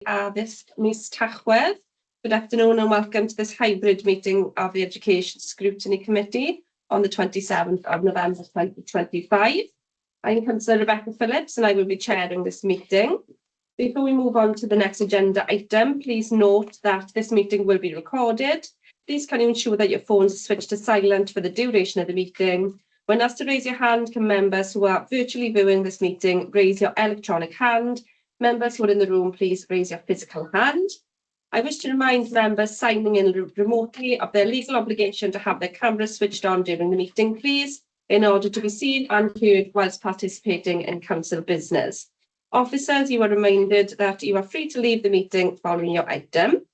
Addysg mis Tachwedd. Good afternoon and welcome to this hybrid meeting of the Education Scrutiny Committee on the 27th of November 2025. I'm Councillor Rebecca Phillips and I will be chairing this meeting. Before we move on to the next agenda item, please note that this meeting will be recorded. Please can you ensure that your phones are switched to silent for the duration of the meeting. When asked to raise your hand, can members who are virtually viewing this meeting raise your electronic hand? Members who are in the room, please raise your physical hand. I wish to remind members signing in remotely of their legal obligation to have their cameras switched on during the meeting, please, in order to be seen and heard whilst participating in council business. Officers, you are reminded that you are free to leave the meeting following your item.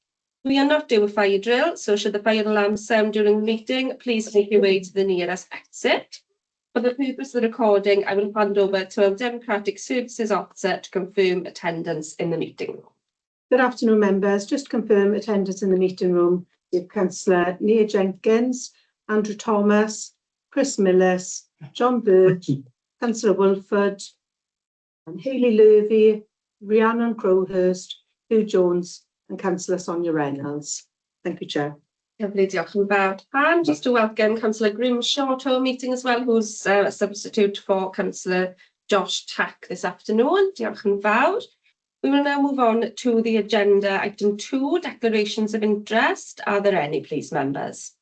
We are not doing a fire drill, so should the fire alarm sound during the meeting, please make your way to the nearest exit. For the purpose of the recording, I will hand over to our Democratic Services Officer to confirm attendance in the meeting room. Good afternoon, members. Just to confirm attendance in the meeting room, we have Councillor Neath Jenkins, Andrew Thomas, Chris Millis, John Birch, Councillor Wolford, and Hayley Lurvy, Rhiannon Crowhurst, Hugh Jones, and Councillor Sonia Reynolds. Thank you, Chair. Lovely, diolch yn fawr. And just to welcome Councillor Grimshaw to our meeting as well, who's a substitute for Councillor Josh Tack this afternoon. Diolch yn fawr. We will now move on to the agenda. Item 2, declarations of interest. Are there any, please, members?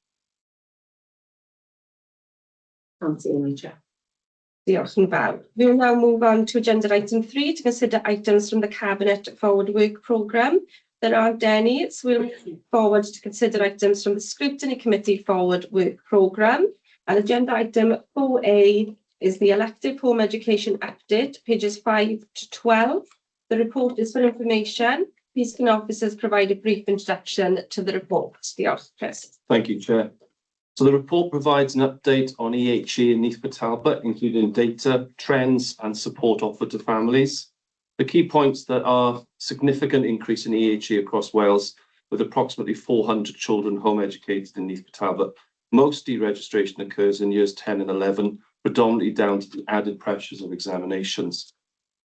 Can't see any, Chair. Diolch yn fawr. We will now move on to agenda item 3 to consider items from the Cabinet Forward Work Programme. There aren't any, so we'll move forward to consider items from the Scrutiny Committee Forward Work Programme. And agenda item 4A is the Elective Home Education Update, pages 5 to 12. The report is for information. Please can officers provide a brief introduction to the report. Diolch, Chris. Thank you, Chair. So the report provides an update on EHE in Neath Talbot, including data, trends and support offered to families. The key points that are significant increase in EHE across Wales, with approximately 400 children home educated in Neath Talbot. Most deregistration occurs in years 10 and 11, predominantly down to the added pressures of examinations.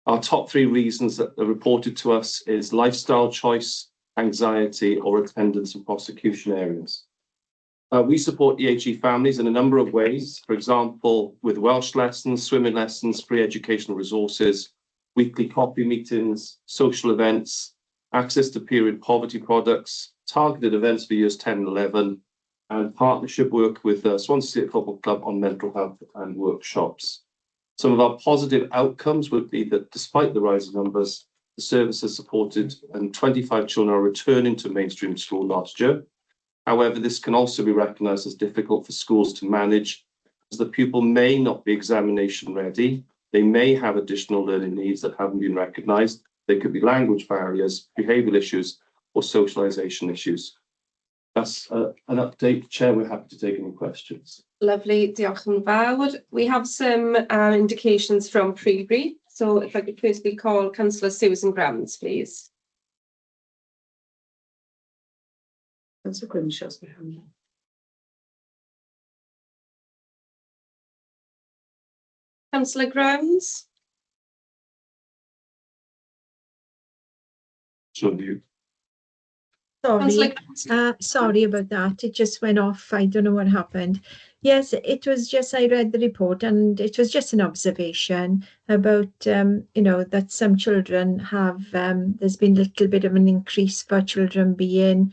Our top 3 reasons that are reported to us is lifestyle choice, anxiety, or attendance and prosecution areas. We support EHE families in a number of ways, for example, with Welsh lessons, swimming lessons, free educational resources, weekly coffee meetings, social events, access to period poverty products, targeted events for years 10 and 11, and partnership work with Swansea City Football Club on mental health and workshops. Some of our positive outcomes would be that despite the rise in numbers, the service has supported and 25 children are returning to mainstream school last year. However, this can also be recognised as difficult for schools to manage, as the pupil may not be examination ready. They may have additional learning needs that haven't been recognised. There could be language barriers, behavioural issues, or socialisation issues. That's an update. Chair, we're happy to take any questions. Lovely, diolch yn fawr. We have some indications from pre-brief. So if I could firstly call Councillor Susan Grams, please. Councillor Grimshaw's behind me. Councillor Grams. Sorry. Sorry about that. It just went off. I don't know what happened. Yes, it was just, I read the report and it was just an observation about, that some children have, there's been a little bit of an increase for children being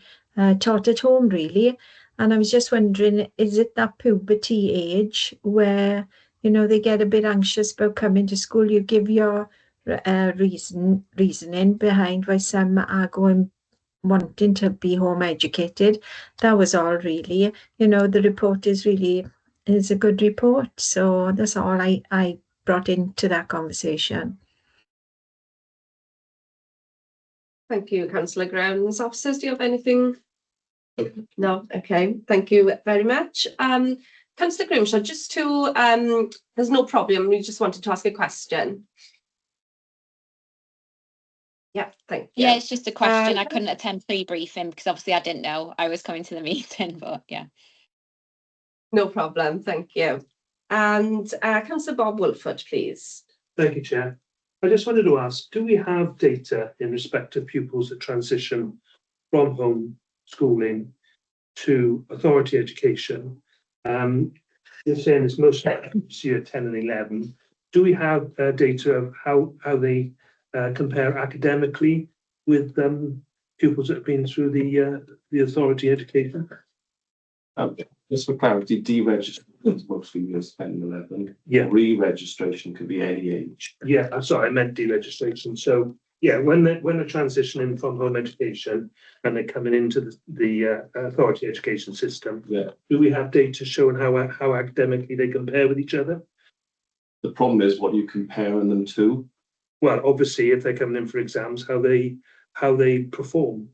taught at home, really. And I was just wondering, is it that puberty age where, they get a bit anxious about coming to school? You give your reasoning behind why some are wanting to be home educated. That was all, really. The report is a good report. So that's all I brought into that conversation. Thank you, Councillor Grams. Officers, do you have anything? No? Okay, thank you very much. Councillor Grimshaw, just to, there's no problem, we just wanted to ask a question. Yeah, thank you. Yeah, it's just a question. I couldn't attend pre-briefing because obviously I didn't know I was coming to the meeting, but yeah. No problem, thank you. And Councillor Bob Wolford, please. Thank you, Chair. I just wanted to ask, do we have data in respect of pupils that transition from home schooling to authority education? You're saying it's mostly year 10 and 11. Do we have data of how they compare academically with pupils that have been through the authority education? Just for clarity, deregistration is mostly years 10 and 11. Yeah. Re-registration could be any age. Yeah, I'm sorry, I meant deregistration. So yeah, when they're transitioning from home education and they're coming into the authority education system, Yeah. do we have data showing how academically they compare with each other? The problem is what you're comparing them to. Well, obviously, if they're coming in for exams, how they perform.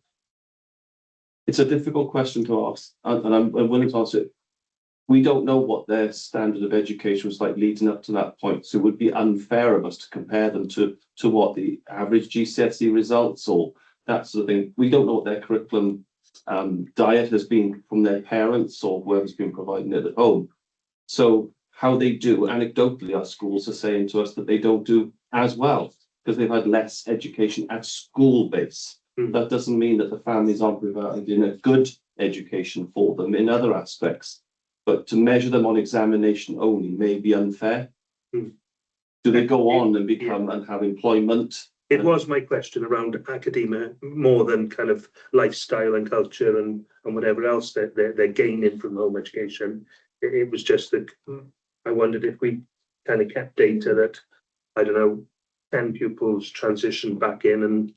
It's a difficult question to ask, and I'm willing to answer it. We don't know what their standard of education was like leading up to that point, so it would be unfair of us to compare them to what the average GCSE results or that sort of thing. We don't know what their curriculum diet has been from their parents or whoever's been providing it at home. So how they do, anecdotally, our schools are saying to us that they don't do as well because they've had less education at school base. That doesn't mean that the families aren't providing a good education for them in other aspects, but to measure them on examination only may be unfair. Do they go on and become and have employment? It was my question around academia more than kind of lifestyle and culture and whatever else that they're gaining from home education. It was just that I wondered if we kind of kept data that, I don't know, 10 pupils transitioned back in and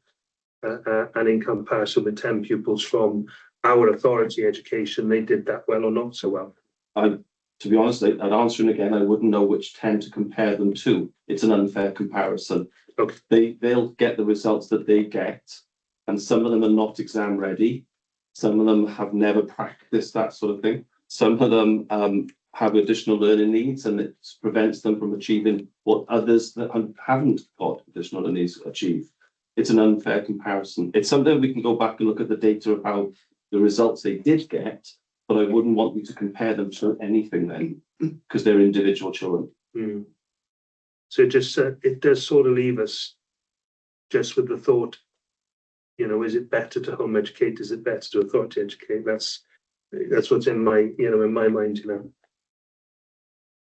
in comparison with 10 pupils from our authority education, they did that well or not so well. To be honest, I'd answer it again. I wouldn't know which 10 to compare them to. It's an unfair comparison. Okay. They'll get the results that they get, and some of them are not exam ready. Some of them have never practiced that sort of thing. Some of them have additional learning needs, and it prevents them from achieving what others that haven't got additional learning needs achieve. It's an unfair comparison. It's something we can go back and look at the data of how the results they did get, but I wouldn't want you to compare them to anything then, because they're individual children. So it does sort of leave us just with the thought, you know, is it better to home educate? Is it better to authority educate? That's what's in my mind, you know.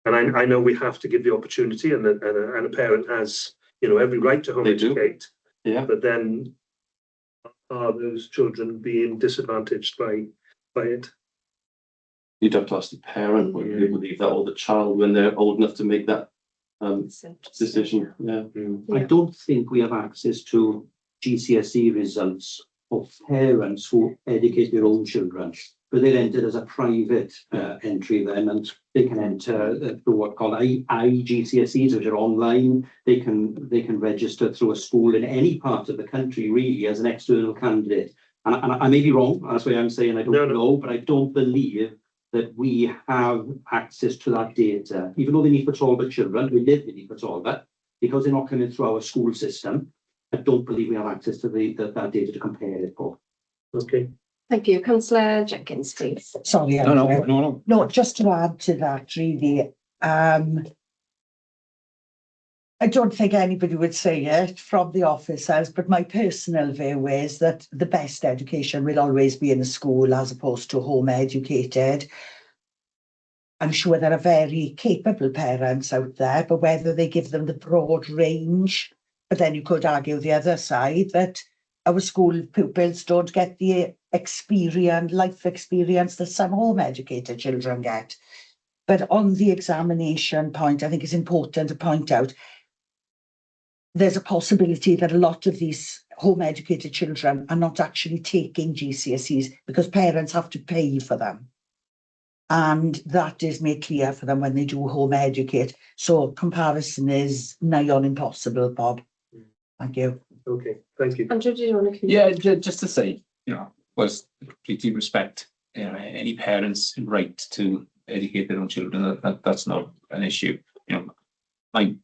And I know we have to give the opportunity, and a parent has, you know, every right to home educate. Yeah. But then are those children being disadvantaged by it? You'd have to ask the parent whether they believe that, or the child when they're old enough to make that decision. Yeah. I don't think we have access to GCSE results of parents who educate their own children, but they're entered as a private entry then, and they can enter through what called iGCSEs, which are online. They can register through a school in any part of the country really as an external candidate. And I may be wrong, that's why I'm saying I don't know, but I don't believe that we have access to that data. Even though they need for Talbot children, we live in for Talbot, because they're not coming through our school system, I don't believe we have access to that data to compare it for. Okay. Thank you. Councillor Jenkins, please. Sorry, no, just to add to that, really, I don't think anybody would say it from the officers, but my personal view is that the best education will always be in the school as opposed to home educated. I'm sure there are very capable parents out there, but whether they give them the broad range, but then you could argue the other side that our school pupils don't get the life experience that some home educated children get. But on the examination point, I think it's important to point out there's a possibility that a lot of these home educated children are not actually taking GCSEs because parents have to pay for them. And that is made clear for them when they do home educate. So comparison is nigh on impossible, Bob. Thank you. Okay, thank you. Andrew, do you want to? Yeah, just to say, you know, was completely respect any parents' right to educate their own children. That's not an issue. You know, my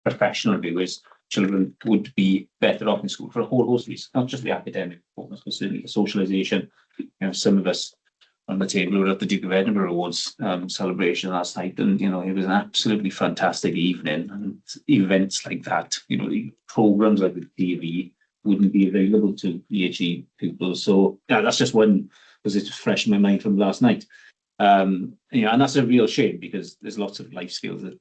professional view is children would be better off in school for a whole host of reasons, not just the academic focus, but certainly the socialization. You know, some of us on the table. We were at the Duke of Edinburgh Awards celebration last night, and it was an absolutely fantastic evening. And events like that, programs like the TV wouldn't be available to EHE pupils. So yeah, that's just one, because it's fresh in my mind from last night. And that's a real shame, because there's lots of life skills that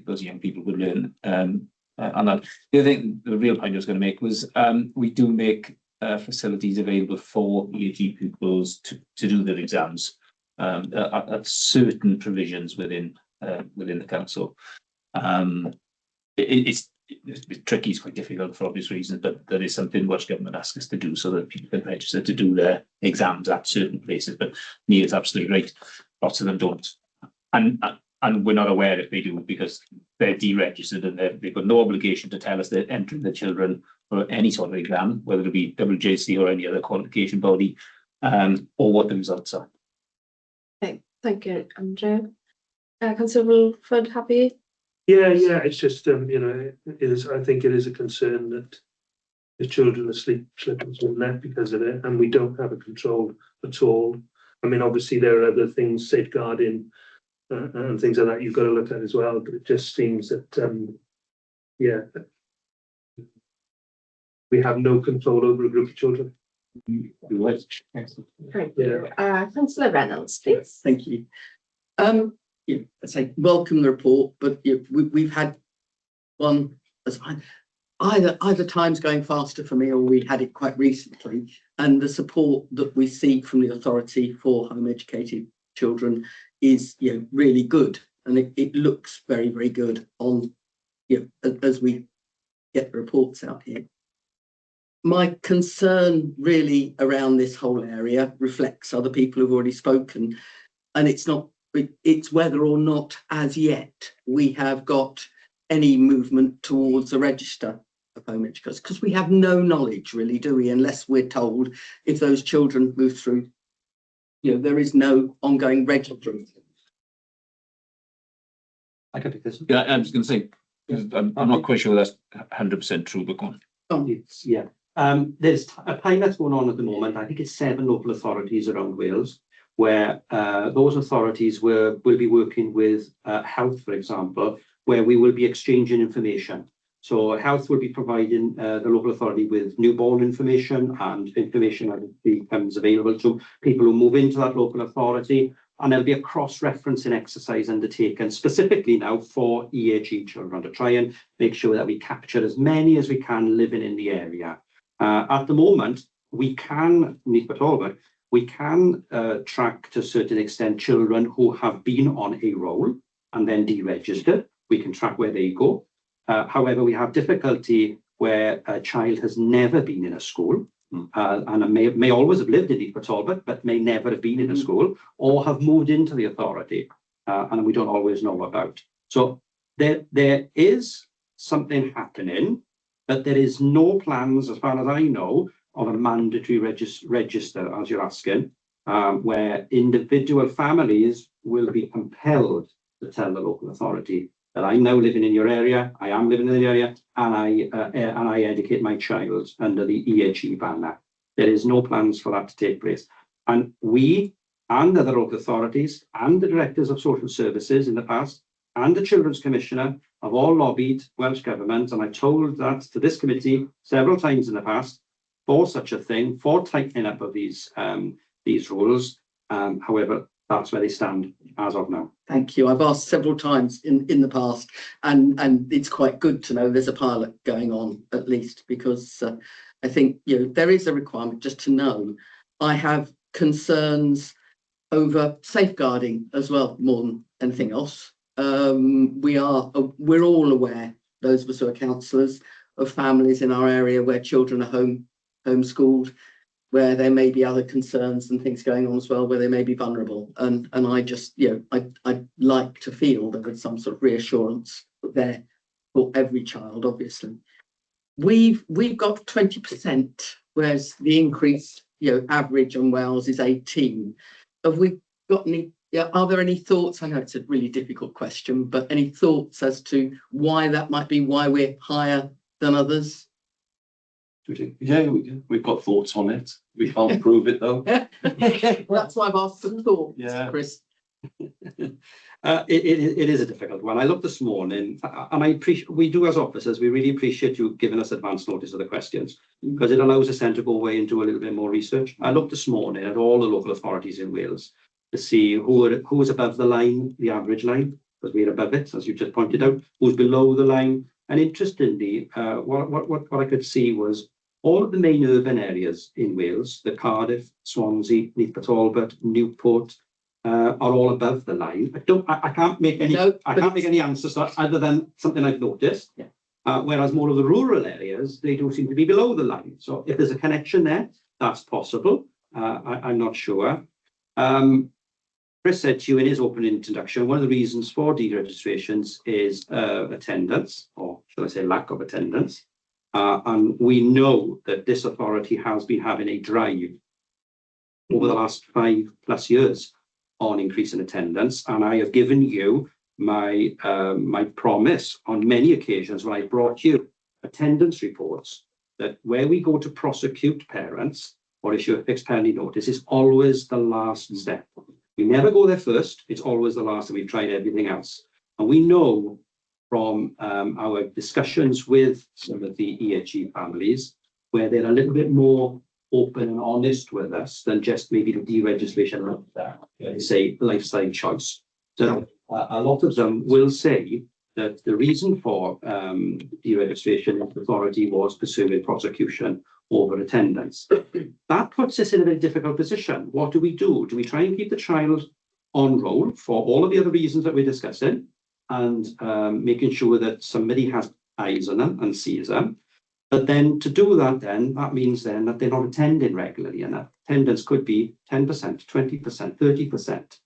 those young people would learn. And that, the other thing, the real point I was going to make was we do make facilities available for EHE pupils to do their exams at certain provisions within the council. It's tricky, it's quite difficult for obvious reasons, but that is something Welsh Government asks us to do, so that people can register to do their exams at certain places. But Neath's absolutely right, lots of them don't. And we're not aware if they do, because they're deregistered, and they've got no obligation to tell us they're entering their children for any sort of exam, whether it be WJC or any other qualification body, or what the results are. Okay, thank you, Andrew. Councillor Wilford, happy? Yeah, it's just it is. I think it is a concern that the children are slipping through the net because of it, and we don't have a control at all. I mean, obviously there are other things, safeguarding and things like that you've got to look at as well. But it just seems that we have no control over a group of children. Thank you. Councillor Reynolds, please. Thank you. I'd say welcome the report, but we've had one as either time's going faster for me, or we had it quite recently, and the support that we see from the authority for home educated children is really good, and it looks very, very good on as we get the reports out here. My concern really around this whole area reflects other people who've already spoken, and it's whether or not as yet we have got any movement towards a register of home educators, because we have no knowledge really, do we, unless we're told if those children move through, there is no ongoing registering. I can pick this up. Yeah, I was going to say, I'm not quite sure that's 100% true, but go on. There's a pilot going on at the moment. I think it's 7 local authorities around Wales, where those authorities will be working with health, for example, where we will be exchanging information. So health will be providing the local authority with newborn information and information that becomes available to people who move into that local authority. And there'll be a cross-referencing exercise undertaken specifically now for EHE children to try and make sure that we capture as many as we can living in the area. At the moment, we can, Neath Talbot, we can track to a certain extent children who have been on a roll and then deregistered. We can track where they go. However, we have difficulty where a child has never been in a school and may always have lived in Neath Talbot, but may never have been in a school or have moved into the authority, and we don't always know about. So there is something happening, but there is no plans, as far as I know, of a mandatory register, as you're asking, where individual families will be compelled to tell the local authority that I'm now living in your area, I am living in the area, and I educate my child under the EHE banner. There is no plans for that to take place. And we and other local authorities and the directors of social services in the past and the Children's Commissioner have all lobbied Welsh Government, and I told that to this committee several times in the past, for such a thing, for tightening up of these rules. However, that's where they stand as of now. Thank you. I've asked several times in the past, and it's quite good to know there's a pilot going on, at least, because I think there is a requirement just to know. I have concerns over safeguarding as well, more than anything else. We're all aware, those of us who are counsellors, of families in our area where children are homeschooled, where there may be other concerns and things going on as well, where they may be vulnerable. And I just, I'd like to feel that there's some sort of reassurance there for every child, obviously. We've got 20%, whereas the increased, average on Wales is 18. Have we got any, are there any thoughts? I know it's a really difficult question, but any thoughts as to why that might be, why we're higher than others? Yeah, we've got thoughts on it. We can't prove it though. That's why I've asked for thoughts, Yeah. Chris. It is a difficult one. I looked this morning, and I appreciate, we do as officers, we really appreciate you giving us advance notice of the questions, because it allows us then to go away and do a little bit more research. I looked this morning at all the local authorities in Wales to see who is above the line, the average line, because we're above it, as you just pointed out, who's below the line. And interestingly, what I could see was all of the main urban areas in Wales, the Cardiff, Swansea, Neath, Talbot, Newport, are all above the line. I can't make any. No, I can't make any answers to that other than something I've noticed. Yeah. Whereas more of the rural areas, they do seem to be below the line. So if there's a connection there, that's possible. I'm not sure. Chris said to you in his opening introduction, one of the reasons for deregistrations is attendance, or shall I say lack of attendance. And we know that this authority has been having a drive over the last 5+ years on increasing attendance. And I have given you my promise on many occasions when I brought you attendance reports that where we go to prosecute parents or issue a fixed penalty notice is always the last step. We never go there first, it's always the last, and we've tried everything else. And we know from our discussions with some of the EHE families where they're a little bit more open and honest with us than just maybe the deregistration of that, say, lifestyle choice. So a lot of them will say that the reason for deregistration of authority was pursuing prosecution over attendance. That puts us in a very difficult position. What do? Do we try and keep the child on roll for all of the other reasons that we're discussing and making sure that somebody has eyes on them and sees them? But then to do that, then that means then that they're not attending regularly enough. Attendance could be 10%, 20%, 30%.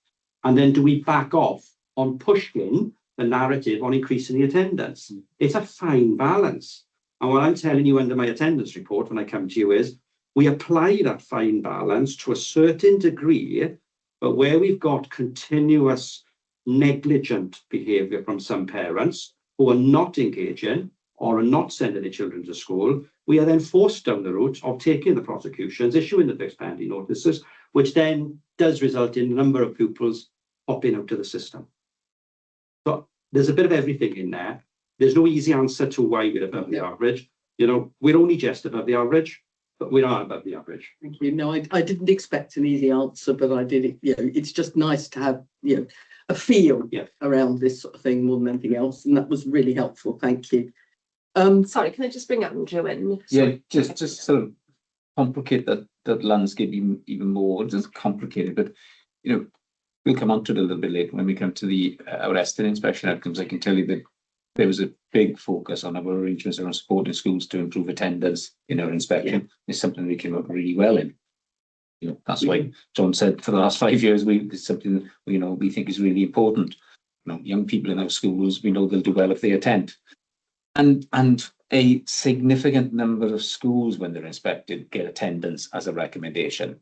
And then do we back off on pushing the narrative on increasing the attendance? It's a fine balance. And what I'm telling you under my attendance report when I come to you is we apply that fine balance to a certain degree, but where we've got continuous negligent behaviour from some parents who are not engaging or are not sending their children to school, we are then forced down the route of taking the prosecutions, issuing the fixed penalty notices, which then does result in a number of pupils popping out of the system. So there's a bit of everything in there. There's no easy answer to why we're above the average. You know, we're only just above the average, but we are above the average. Thank you. No, I didn't expect an easy answer, but I did. It's just nice to have a feel around this sort of thing more than anything else, and that was really helpful. Thank you. Sorry, can I just bring Andrew in? Yeah, just sort of complicate that landscape even more. Just complicated, but we'll come on to it a little bit later when we come to our estimate inspection outcomes. I can tell you that there was a big focus on our arrangements around supporting schools to improve attendance in our inspection. It's something we came up really well in. That's why John said for the last 5 years it's something we think is really important. Young people in our schools, we know they'll do well if they attend. And a significant number of schools, when they're inspected, get attendance as a recommendation.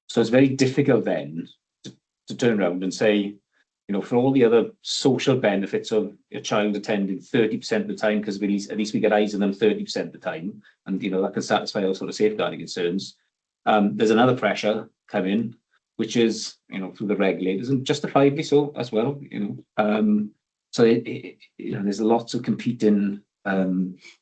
So it's very difficult then to turn around and say, for all the other social benefits of a child attending 30% of the time, because at least we get eyes on them 30% of the time, and that can satisfy all sort of safeguarding concerns. There's another pressure coming, which is through the regulators, and justifiably so as well. So there's lots of competing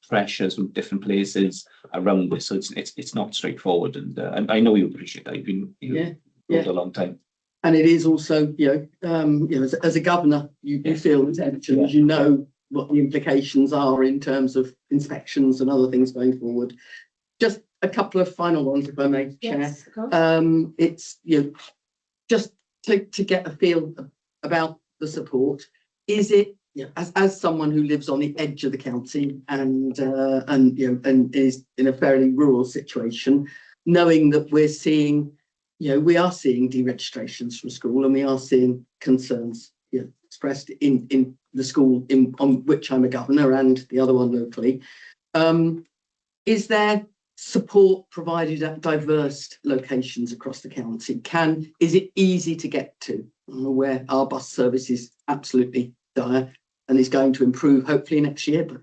pressures from different places around this, so it's not straightforward. And I know you appreciate that. You've been for a long time. And it is also, as a governor, you feel the tension, as you know what the implications are in terms of inspections and other things going forward. Just a couple of final ones, if I may, Chair. It's just to get a feel about the support. Is it as someone who lives on the edge of the county and is in a fairly rural situation, knowing that we are seeing deregistrations from school, and we are seeing concerns expressed in the school on which I'm a governor and the other one locally. Is there support provided at diverse locations across the county? Is it easy to get to? I'm aware our bus service is absolutely dire and is going to improve hopefully next year, but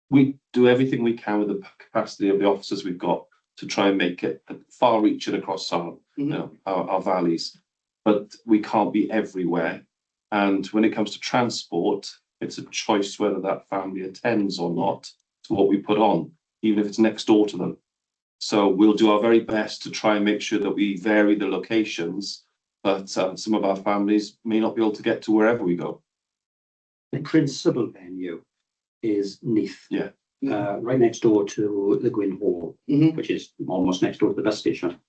we do everything we can with the capacity of the officers we've got to try and make it far-reaching across our, you know, our valleys. But we can't be everywhere. And when it comes to transport, it's a choice whether that family attends or not to what we put on, even if it's next door to them. So we'll do our very best to try and make sure that we vary the locations, but some of our families may not be able to get to wherever we go. The principal venue is Neath. Yeah. Right next door to the Gwyn Hall, which is almost next door to the bus station.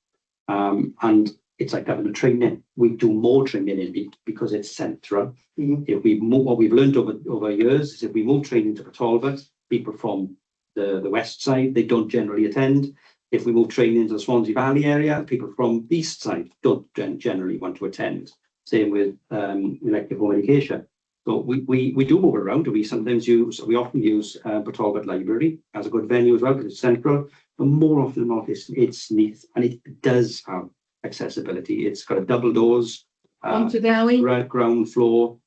And it's like having a training. We do more training in because it's central. If we move, what we've learned over years is if we move training to Talbot, people from the west side, they don't generally attend. If we move training to the Swansea Valley area, people from the east side don't generally want to attend. Same with elective home education. So we do move around. We often use Talbot Library as a good venue as well because it's central. But more often than not, it's Neath, and it does have accessibility. It's got a double doors, Onto Dowie. ground floor.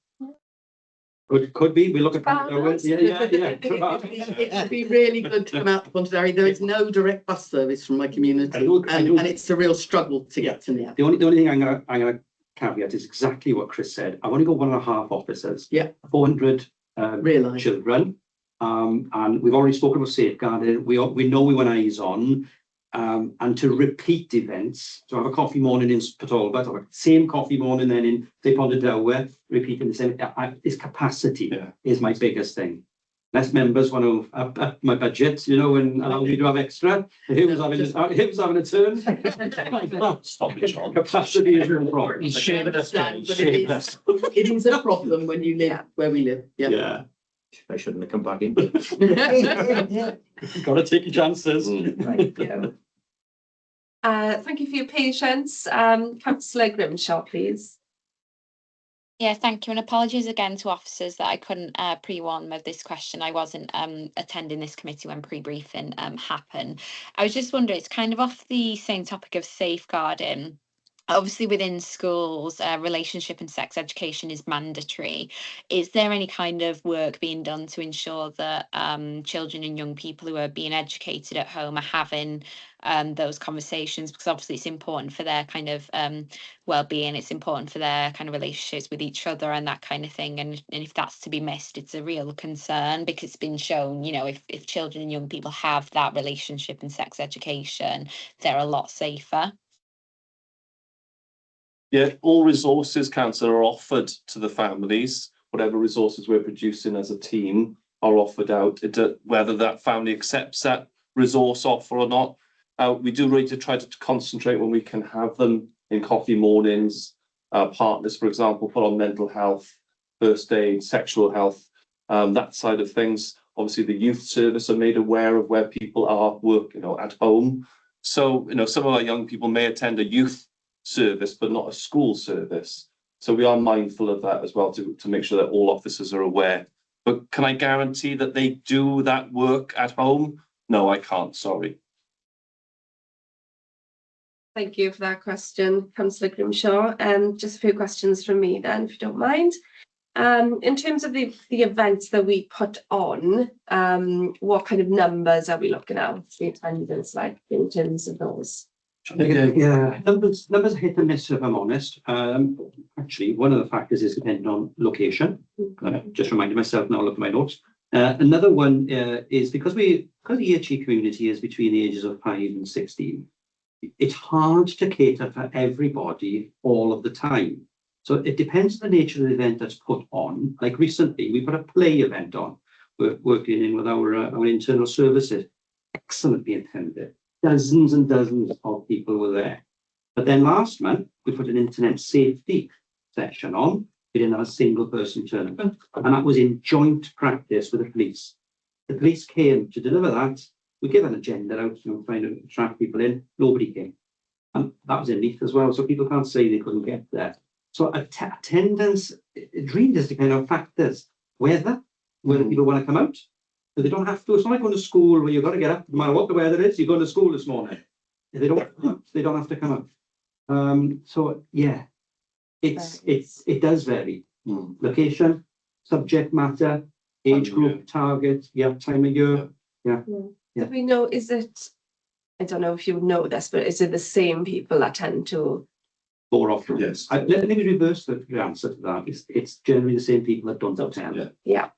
Could be. We look at yeah. It would be really good to come out to Pontardawe. There is no direct bus service from my community, and it's a real struggle to get to Neath. The only thing I'm gonna caveat is exactly what Chris said. I've only got 1.5 officers. Yeah. 400 children. And we've already spoken about safeguarding. We know we want eyes on. And to repeat events, so have a coffee morning in Talbot, or same coffee morning then in say Pontardawe, repeating the same. This capacity is my biggest thing. Less members want to up my budget, you know, and allow me to have extra. He was having a turn. Stop it, Sean. Capacity is a problem. It is a problem when you live where we live. Yeah. I shouldn't have come back in. Got to take your chances. Thank you. Thank you for your patience. Councillor Grimshaw, please. Yeah, thank you, and apologies again to officers that I couldn't pre-warn them of this question. I wasn't attending this committee when pre-briefing happened. I was just wondering, it's kind of off the same topic of safeguarding. Obviously, within schools, relationship and sex education is mandatory. Is there any kind of work being done to ensure that children and young people who are being educated at home are having those conversations? Because obviously it's important for their kind of well-being, it's important for their kind of relationships with each other and that kind of thing. And if that's to be missed, it's a real concern, because it's been shown, you know, if children and young people have that relationship and sex education, they're a lot safer. Yeah, all resources, councillor, are offered to the families. Whatever resources we're producing as a team are offered out. Whether that family accepts that resource offer or not, we do really try to concentrate when we can have them in coffee mornings. Partners, for example, put on mental health, first aid, sexual health, that side of things. Obviously, the youth service are made aware of where people are at home. So, some of our young people may attend a youth service but not a school service, so we are mindful of that as well to make sure that all officers are aware. But can I guarantee that they do that work at home? No, I can't, sorry. Thank you for that question, Councillor Grimshaw. Just a few questions from me then, if you don't mind. In terms of the events that we put on, what kind of numbers are we looking at, the attendance, like in terms of those? Yeah, numbers hit and miss, if I'm honest. Actually, one of the factors is depending on location. Just reminded myself now, look at my notes. Another one is because the EHE community is between the ages of 5 and 16. It's hard to cater for everybody all of the time. So it depends on the nature of the event that's put on. Like recently, we put a play event on. We're working in with our internal services. Excellently attended. Dozens and dozens of people were there. But then last month, we put an internet safety session on. We didn't have a single person turn up. And that was in joint practice with the police. The police came to deliver that. We gave an agenda out, trying to attract people in. Nobody came. And that was in Neath as well. So people can't say they couldn't get there. So attendance, it really does depend on factors. Whether people want to come out. But they don't have to. It's not like going to school where you've got to get up, no matter what the weather is. You're going to school this morning. If they don't have to come up. So yeah, it does vary. Location, subject matter, age group target, yeah, time of year. Yeah. Do we know, is it, I don't know if you know this, but is it the same people that tend to? More often. Yes. Let me reverse the answer to that. It's generally the same people that don't attend. Yeah.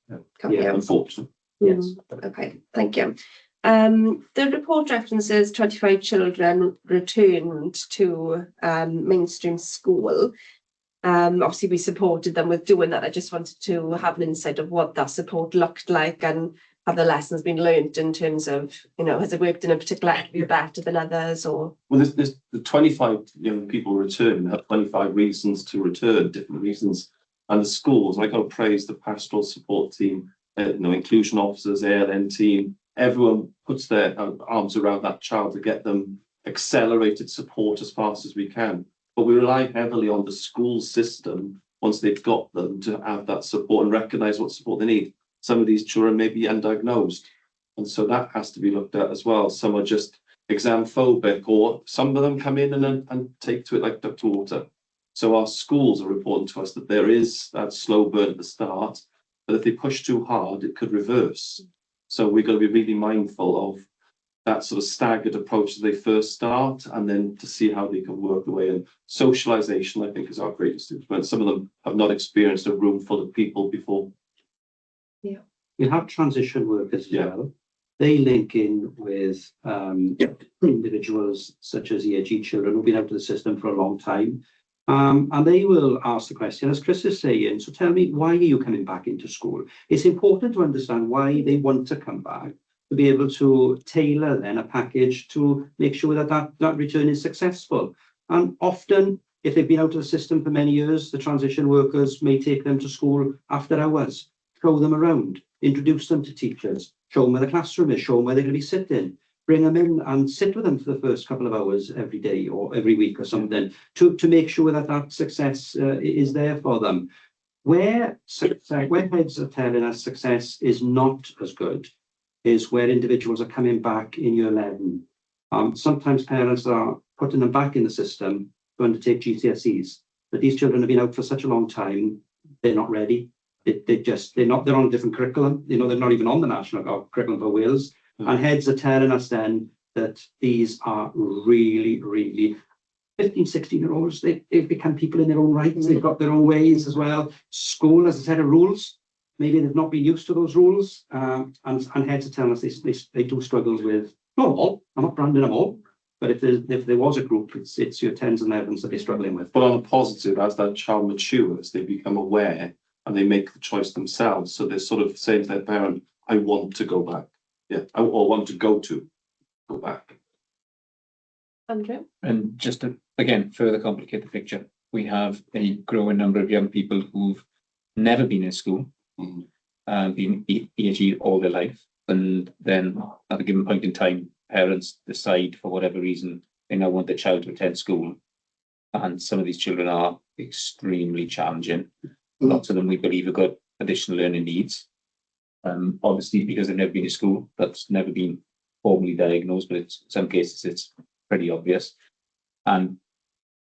Got you. Unfortunately. Yes. Okay, thank you. The report references 25 children returned to mainstream school. Obviously we supported them with doing that. I just wanted to have an insight of what that support looked like and have the lessons been learned in terms of, you know, has it worked in a particular area better than others, or? Well, there's the 25 young people return, have 25 reasons to return, different reasons. And the schools, I got to praise the pastoral support team, inclusion officers, ALN team, everyone puts their arms around that child to get them accelerated support as fast as we can. But we rely heavily on the school system, once they've got them, to have that support and recognise what support they need. Some of these children may be undiagnosed, and so that has to be looked at as well. Some are just exam phobic, or some of them come in and take to it like duck to water. So our schools are reporting to us that there is that slow burn at the start, but if they push too hard, it could reverse. So we've got to be really mindful of that sort of staggered approach as they first start, and then to see how they can work away. And socialization, I think, is our greatest influence. Some of them have not experienced a room full of people before. Yeah. You have transition workers as well. They link in with individuals such as EAG children who've been out of the system for a long time. And they will ask the question, as Chris is saying, so tell me, why are you coming back into school? It's important to understand why they want to come back, to be able to tailor then a package to make sure that return is successful. And often, if they've been out of the system for many years, the transition workers may take them to school after hours, show them around, introduce them to teachers, show them where the classroom is, show them where they're going to be sitting, bring them in and sit with them for the first couple of hours every day or every week or something, to make sure that success is there for them. Where heads are telling us success is not as good is where individuals are coming back in year 11. Sometimes parents are putting them back in the system to undertake GCSEs, but these children have been out for such a long time, they're not ready. They're on a different curriculum. You know, they're not even on the national curriculum for Wales. And heads are telling us then that these are really, really 15, 16-year-olds. They've become people in their own rights. They've got their own ways as well. School has a set of rules. Maybe they've not been used to those rules. And heads are telling us they do struggle with, not all, I'm not branding them all, but if there was a group, it's your 10s and 11s that they're struggling with. But on a positive, as that child matures, they become aware and they make the choice themselves. So they're sort of saying to their parent, I want to go back. Yeah, or want to go back. Andrew? And just to, again, further complicate the picture, we have a growing number of young people who've never been in school, been EAG all their life, and then at a given point in time, parents decide for whatever reason they now want their child to attend school. And some of these children are extremely challenging. Lots of them, we believe, have got additional learning needs. Obviously, because they've never been to school, that's never been formally diagnosed, but in some cases it's pretty obvious. And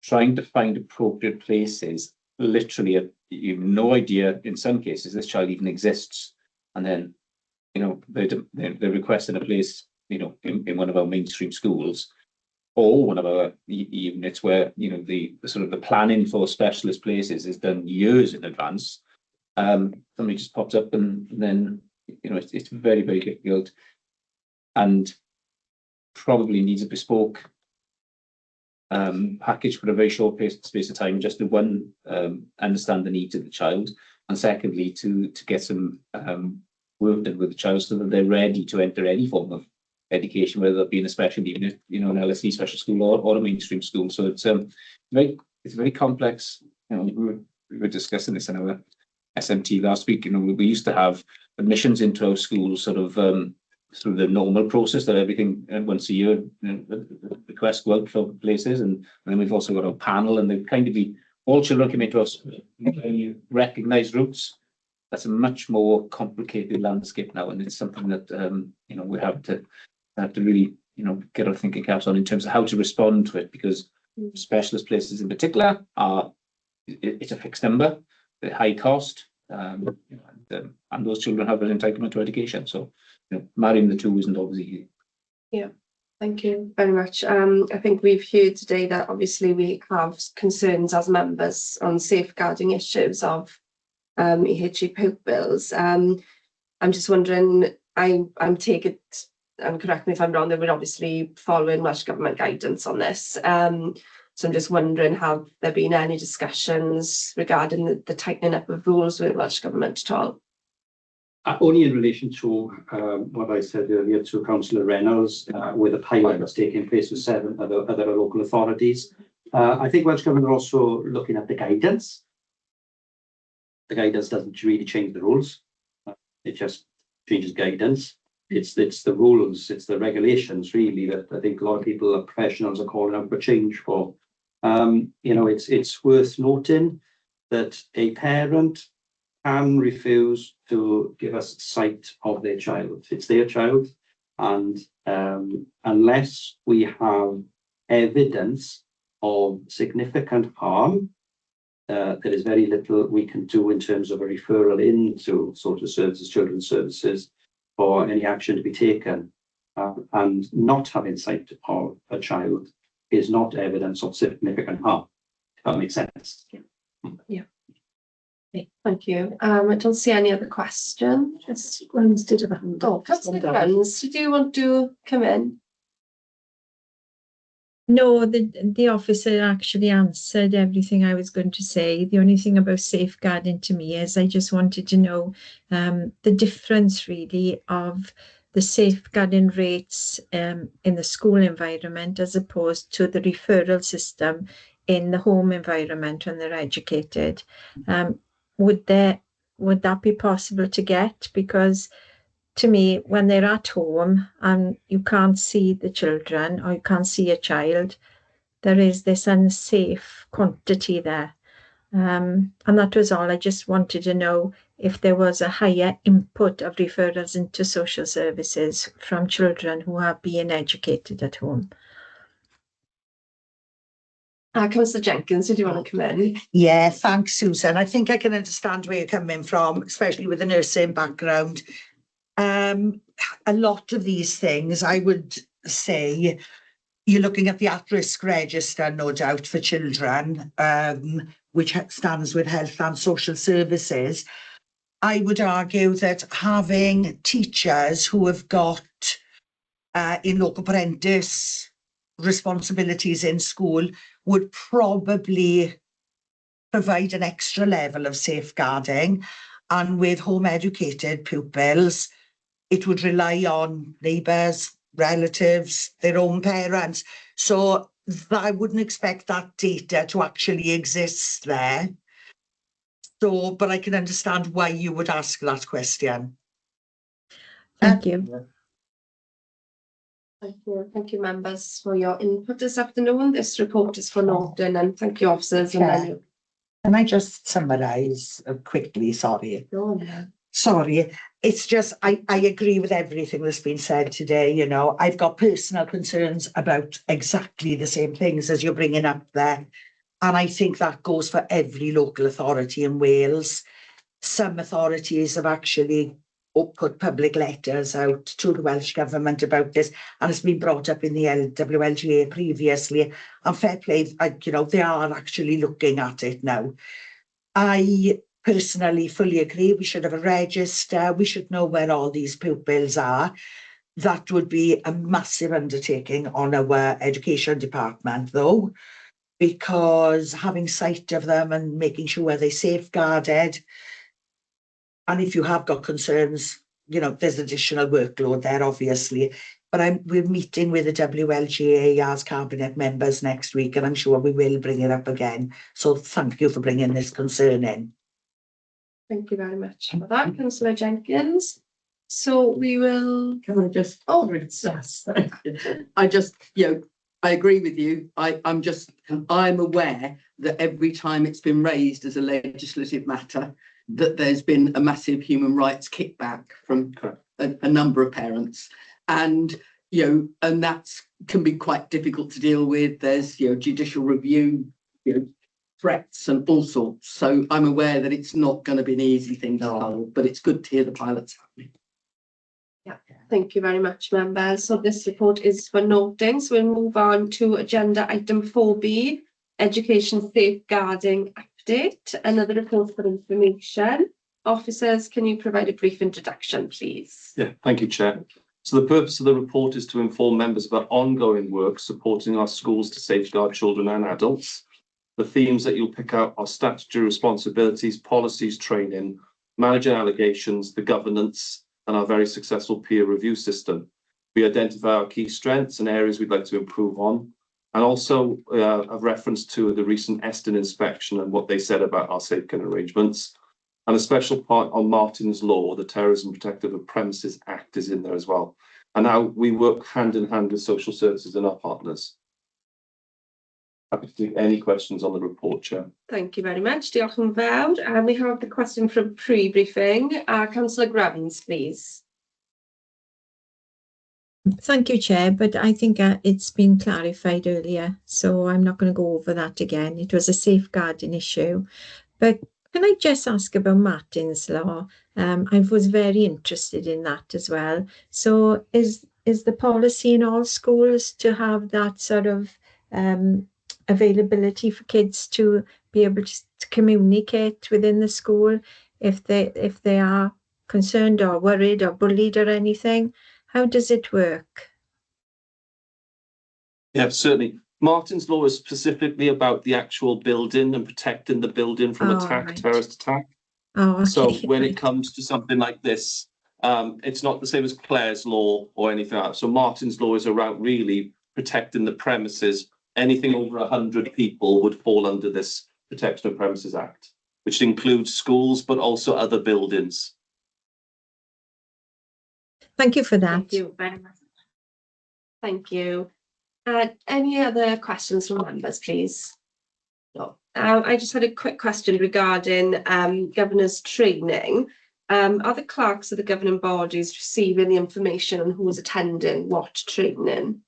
trying to find appropriate places, literally, you have no idea, in some cases, this child even exists. And then, you know, they're requesting a place, you know, in one of our mainstream schools, or one of our units where, you know, the sort of the planning for specialist places is done years in advance. Somebody just pops up and then, you know, it's very, very difficult and probably needs a bespoke package for a very short space of time, just to one, understand the needs of the child, and secondly, to get some work done with the child so that they're ready to enter any form of education, whether that be in a special unit, you know, an LSE special school or a mainstream school. So it's very complex. You know, we were discussing this in our SMT last week. You know, we used to have admissions into our schools sort of through the normal process that everything once a year, you know, requests go out for places, and then we've also got a panel, and they kind of be all children come into us recognised routes. That's a much more complicated landscape now, and it's something that you know, we have to really, you know, get our thinking caps on in terms of how to respond to it, because specialist places in particular it's a fixed number, they're high cost, And those children have an entitlement to education. So, marrying the two isn't obviously. Thank you very much. I think we've heard today that obviously we have concerns as members on safeguarding issues of EHE pupils. I'm just wondering, I'm taking, and correct me if I'm wrong, that we're obviously following Welsh Government guidance on this. So I'm just wondering, have there been any discussions regarding the tightening up of rules with Welsh Government at all? Only in relation to what I said earlier to Councillor Reynolds, where the pilot was taking place with 7 other local authorities. I think Welsh Government are also looking at the guidance. The guidance doesn't really change the rules. It just changes guidance. It's the rules, it's the regulations really that I think a lot of people, professionals, are calling out for change for. It's worth noting that a parent can refuse to give us sight of their child. It's their child, and unless we have evidence of significant harm, there is very little we can do in terms of a referral into social services, children's services, or any action to be taken. And not having sight of a child is not evidence of significant harm, if that makes sense. Yeah. Okay, thank you. I don't see any other questions. Just runs to the hand. Oh, Councillor Runs, do you want to come in? No, the officer actually answered everything I was going to say. The only thing about safeguarding to me is I just wanted to know the difference really of the safeguarding rates in the school environment as opposed to the referral system in the home environment when they're educated. Would that be possible to get? Because to me, when they're at home and you can't see the children or you can't see a child, there is this unsafe quantity there. And that was all. I just wanted to know if there was a higher input of referrals into social services from children who are being educated at home. Councillor Jenkins, did you want to come in? Yeah, thanks, Susan. I think I can understand where you're coming from, especially with the nursing background. A lot of these things, I would say, you're looking at the at-risk register, no doubt, for children, which stands with Health and Social Services. I would argue that having teachers who have got in local parentis responsibilities in school would probably provide an extra level of safeguarding. And with home educated pupils, it would rely on neighbours, relatives, their own parents. So I wouldn't expect that data to actually exist there. So, but I can understand why you would ask that question. Thank you. Thank you, members, for your input this afternoon. This report is for Norton, and thank you, officers. And then can I just summarise quickly? Sorry. Sorry, it's just I agree with everything that's been said today. You know, I've got personal concerns about exactly the same things as you're bringing up there. And I think that goes for every local authority in Wales. Some authorities have actually put public letters out to the Welsh Government about this, and it's been brought up in the WLGA previously. And fair play, they are actually looking at it now. I personally fully agree we should have a register. We should know where all these pupils are. That would be a massive undertaking on our education department, though, because having sight of them and making sure they're safeguarded. And if you have got concerns, there's additional workload there, obviously. But we're meeting with the WLGA as cabinet members next week, and I'm sure we will bring it up again. So thank you for bringing this concern in. Thank you very much for that, Councillor Jenkins. So we will. Can I just? Oh, yes. I agree with you. I'm aware that every time it's been raised as a legislative matter, that there's been a massive human rights kickback from a number of parents, and that can be quite difficult to deal with. There's judicial review threats and all sorts. So I'm aware that it's not going to be an easy thing to hold, but it's good to hear the pilot's happening. Thank you very much, members. So this report is for noting. So we'll move on to agenda item 4B, education safeguarding update. Another report for information. Officers, can you provide a brief introduction, please? Yeah, thank you, Chair. So the purpose of the report is to inform members of our ongoing work supporting our schools to safeguard children and adults. The themes that you'll pick out are statutory responsibilities, policies, training, managing allegations, the governance, and our very successful peer review system. We identify our key strengths and areas we'd like to improve on, and also a reference to the recent Eston inspection and what they said about our safeguarding arrangements. And a special part on Martin's Law, the Terrorism Protective of Premises Act, is in there as well. And now we work hand in hand with social services and our partners. Happy to take any questions on the report, Chair. Thank you very much. Diolch yn fawr. And we have the question from pre-briefing. Councillor Grevins, please. Thank you, Chair, but I think it's been clarified earlier, so I'm not going to go over that again. It was a safeguarding issue. But can I just ask about Martin's Law? I was very interested in that as well. So is the policy in all schools to have that sort of availability for kids to be able to communicate within the school if they are concerned or worried or bullied or anything? How does it work? Yeah, certainly. Martin's Law is specifically about the actual building and protecting the building from attack, right. terrorist attack. Oh, okay. So when it comes to something like this, it's not the same as Clare's Law or anything like that. So Martin's Law is around really protecting the premises. Anything over 100 people would fall under this Protection of Premises Act, which includes schools, but also other buildings. Thank you for that. Thank you very much. Thank you. Any other questions from members, please? No. I just had a quick question regarding governors' training. Are the clerks of the governing bodies receiving the information on who's attending what training?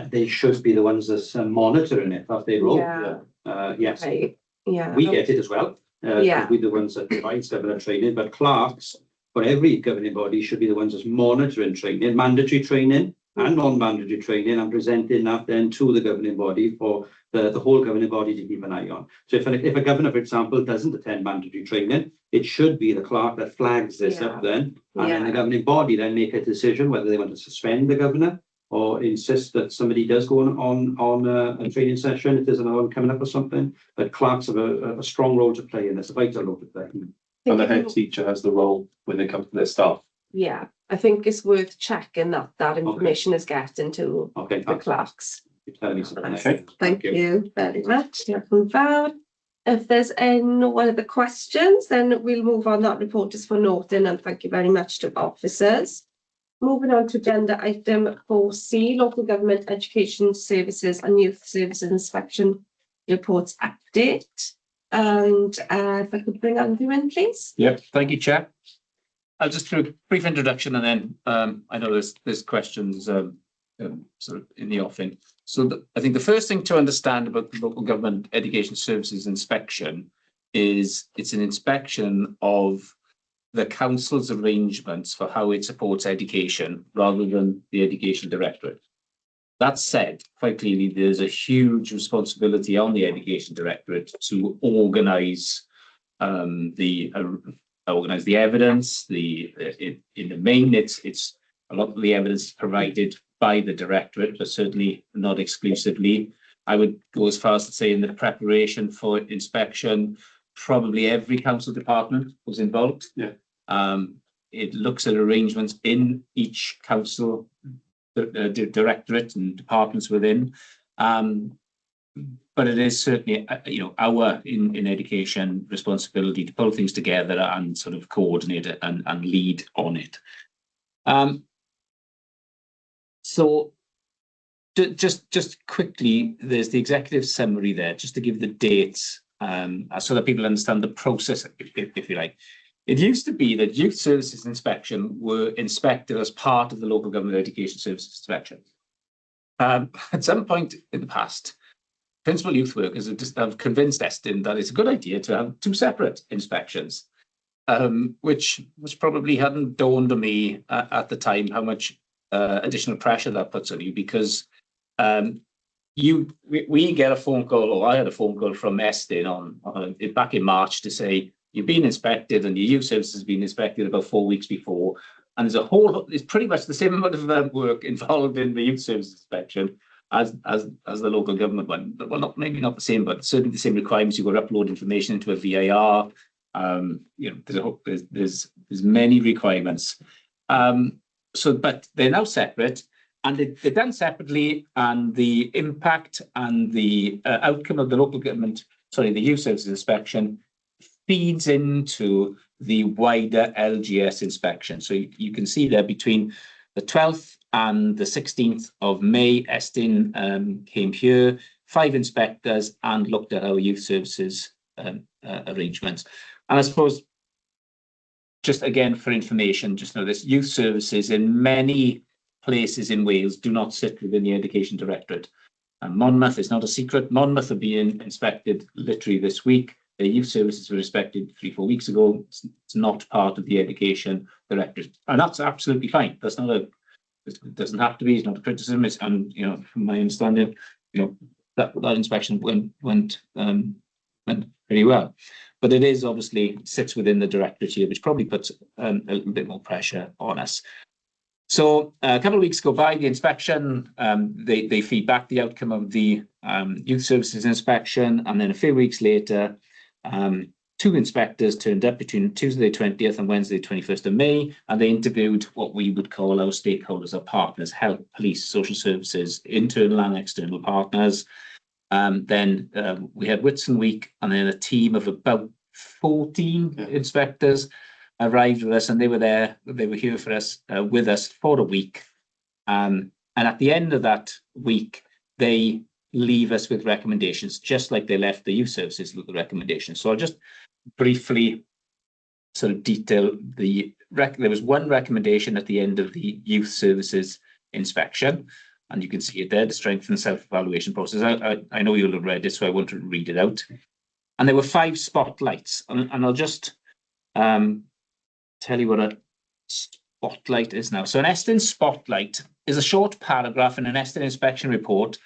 They should be the ones that's monitoring it, that's their role. Yeah. Yes, Right. Yeah. we get it as well. Yeah. We're the ones that provide governor training, but clerks for every governing body should be the ones that's monitoring training, mandatory training and non-mandatory training, and presenting that then to the governing body for the whole governing body to keep an eye on. So if a governor, for example, doesn't attend mandatory training, it should be the clerk that flags this up then, and then the governing body then make a decision whether they want to suspend the governor or insist that somebody does go on a training session if there's another one coming up or something. But clerks have a strong role to play in this, a vital role to play. And the head teacher has the role when it comes to their staff. Yeah, I think it's worth checking that information is getting to the clerks. Thank you very much. Diolch yn fawr. If there's no other questions, then we'll move on. That report is for noting, and thank you very much to officers. Moving on to agenda item 4C, Local Government Education Services and Youth Services Inspection Reports Update. And if I could bring Andrew in, please. Yep, thank you, Chair. I'll just do a brief introduction, and then I know there's questions sort of in the offing. So I think the first thing to understand about the Local Government Education Services Inspection is it's an inspection of the council's arrangements for how it supports education rather than the Education Directorate. That said, quite clearly, there's a huge responsibility on the Education Directorate to organise the evidence. In the main, it's a lot of the evidence provided by the Directorate, but certainly not exclusively. I would go as far as to say in the preparation for inspection, probably every council department was involved. Yeah. It looks at arrangements in each council directorate and departments within, but it is certainly our in education responsibility to pull things together and sort of coordinate it and lead on it. So just quickly, there's the executive summary there, just to give the dates so that people understand the process, if you like. It used to be that youth services inspection were inspected as part of the local government education services inspection. At some point in the past, principal youth workers have convinced Estyn that it's a good idea to have 2 separate inspections, which probably hadn't dawned on me at the time how much additional pressure that puts on you, because we get a phone call, or I had a phone call from Estyn on back in March to say you've been inspected and your youth service has been inspected about 4 weeks before, and there's pretty much the same amount of work involved in the youth service inspection as the local government one. Well, maybe not the same, but certainly the same requirements. You've got to upload information into a VAR. There's many requirements. But they're now separate, and they're done separately, and the impact and the outcome of the the youth services inspection feeds into the wider LGS inspection. So you can see there between the 12th and the 16th of May, Estyn came here, 5 inspectors, and looked at our youth services arrangements. And I suppose, just again for information, just know this: youth services in many places in Wales do not sit within the Education Directorate. And Monmouth is not a secret. Monmouth are being inspected literally this week. Their youth services were inspected 3-4 weeks ago. It's not part of the Education Directorate, and that's absolutely fine. That's not it doesn't have to be. It's not a criticism. It's, and from my understanding, that inspection went pretty well. But it is obviously sits within the directorate here, which probably puts a little bit more pressure on us. So a couple of weeks go by, the inspection, they feed back the outcome of the youth services inspection, and then a few weeks later, 2 inspectors turned up between Tuesday 20th and Wednesday 21st of May, and they interviewed what we would call our stakeholders, our partners: health, police, social services, internal and external partners. Then we had Whitsun Week, and then a team of about 14 inspectors arrived with us, and they were there. They were here for us, with us for a week. And at the end of that week, they leave us with recommendations, just like they left the youth services with the recommendations. So I'll just briefly sort of detail there was one recommendation at the end of the youth services inspection, and you can see it there: the strengthen self-evaluation process. I know you'll have read it, so I won't read it out. And there were 5 spotlights, and I'll just tell you what a spotlight is now. So an Estyn spotlight is a short paragraph in an Estyn inspection report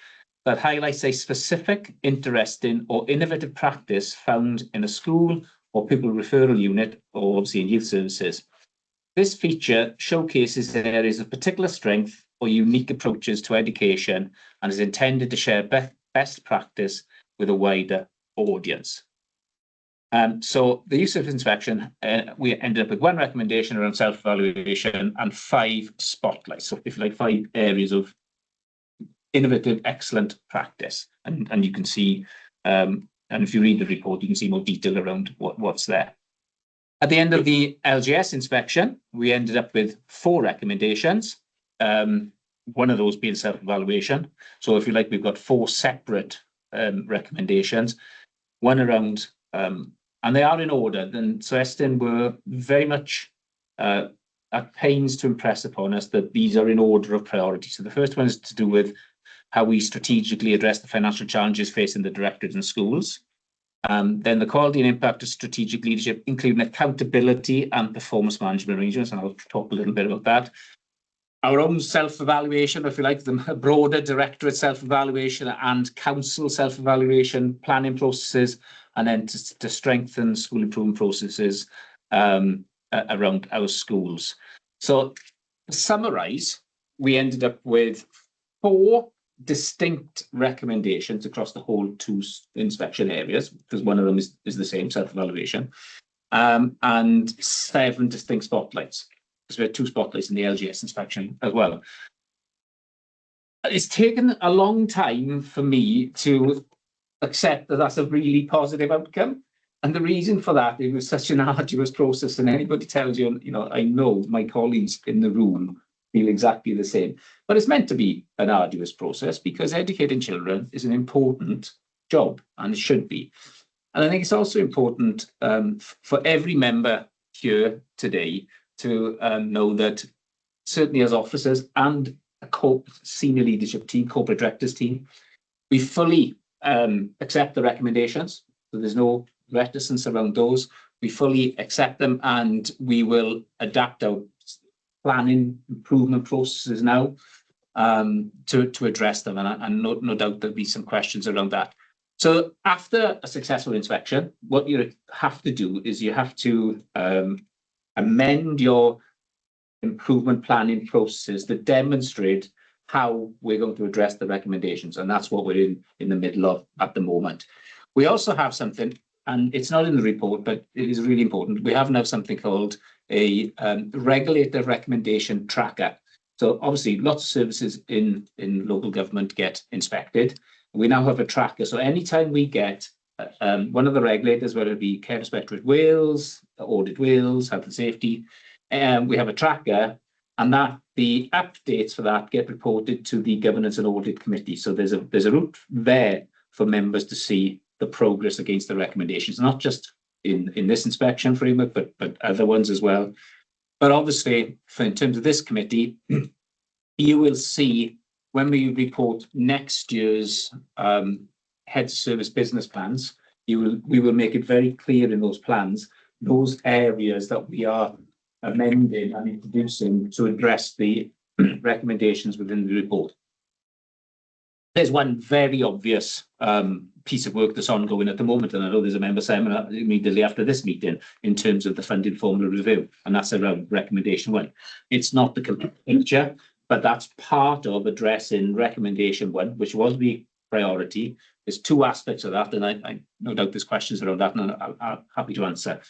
that highlights a specific, interesting, or innovative practice found in a school or pupil referral unit, or obviously in youth services. This feature showcases areas of particular strength or unique approaches to education, and is intended to share best practice with a wider audience. So the youth service inspection, we ended up with 1 recommendation around self-evaluation and 5 spotlights. So if you like, 5 areas of innovative, excellent practice. And you can see, and if you read the report, you can see more detail around what's there. At the end of the LGS inspection, we ended up with 4 recommendations. One of those being self-evaluation. So if you like, we've got 4 separate recommendations. One around, and they are in order. Then so Estyn were very much at pains to impress upon us that these are in order of priority. So the first one is to do with how we strategically address the financial challenges facing the directorate and schools. Then the quality and impact of strategic leadership, including accountability and performance management arrangements, and I'll talk a little bit about that. Our own self-evaluation, if you like, the broader directorate self-evaluation and council self-evaluation, planning processes, and then to strengthen school improvement processes around our schools. So to summarise, we ended up with 4 distinct recommendations across the whole 2 inspection areas, because one of them is the same, self-evaluation, and 7 distinct spotlights, because we had 2 spotlights in the LGS inspection as well. It's taken a long time for me to accept that that's a really positive outcome, and the reason for that, it was such an arduous process, and anybody tells you, I know my colleagues in the room feel exactly the same. But it's meant to be an arduous process, because educating children is an important job, and it should be. And I think it's also important for every member here today to know that certainly as officers and a senior leadership team, corporate directors team, we fully accept the recommendations, so there's no reticence around those. We fully accept them, and we will adapt our planning improvement processes now to address them, and no doubt there'll be some questions around that. So after a successful inspection, what you have to do is you have to amend your improvement planning processes that demonstrate how we're going to address the recommendations, and that's what we're in the middle of at the moment. We also have something, and it's not in the report, but it is really important. We have now something called a regulator recommendation tracker. So obviously lots of services in local government get inspected. We now have a tracker. So anytime we get one of the regulators, whether it be Care Inspectorate Wales, Audit Wales, Health and Safety, we have a tracker, and that the updates for that get reported to the Governance and Audit Committee. So there's a route there for members to see the progress against the recommendations, not just in this inspection framework, but other ones as well. But obviously, in terms of this committee, you will see when we report next year's head service business plans, we will make it very clear in those plans, those areas that we are amending and introducing to address the recommendations within the report. There's one very obvious piece of work that's ongoing at the moment, and I know there's a member seminar immediately after this meeting in terms of the funding formula review, and that's around recommendation 1. It's not the complete picture, but that's part of addressing recommendation 1, which was the priority. There's 2 aspects of that, and I no doubt there's questions around that, and I'm happy to answer.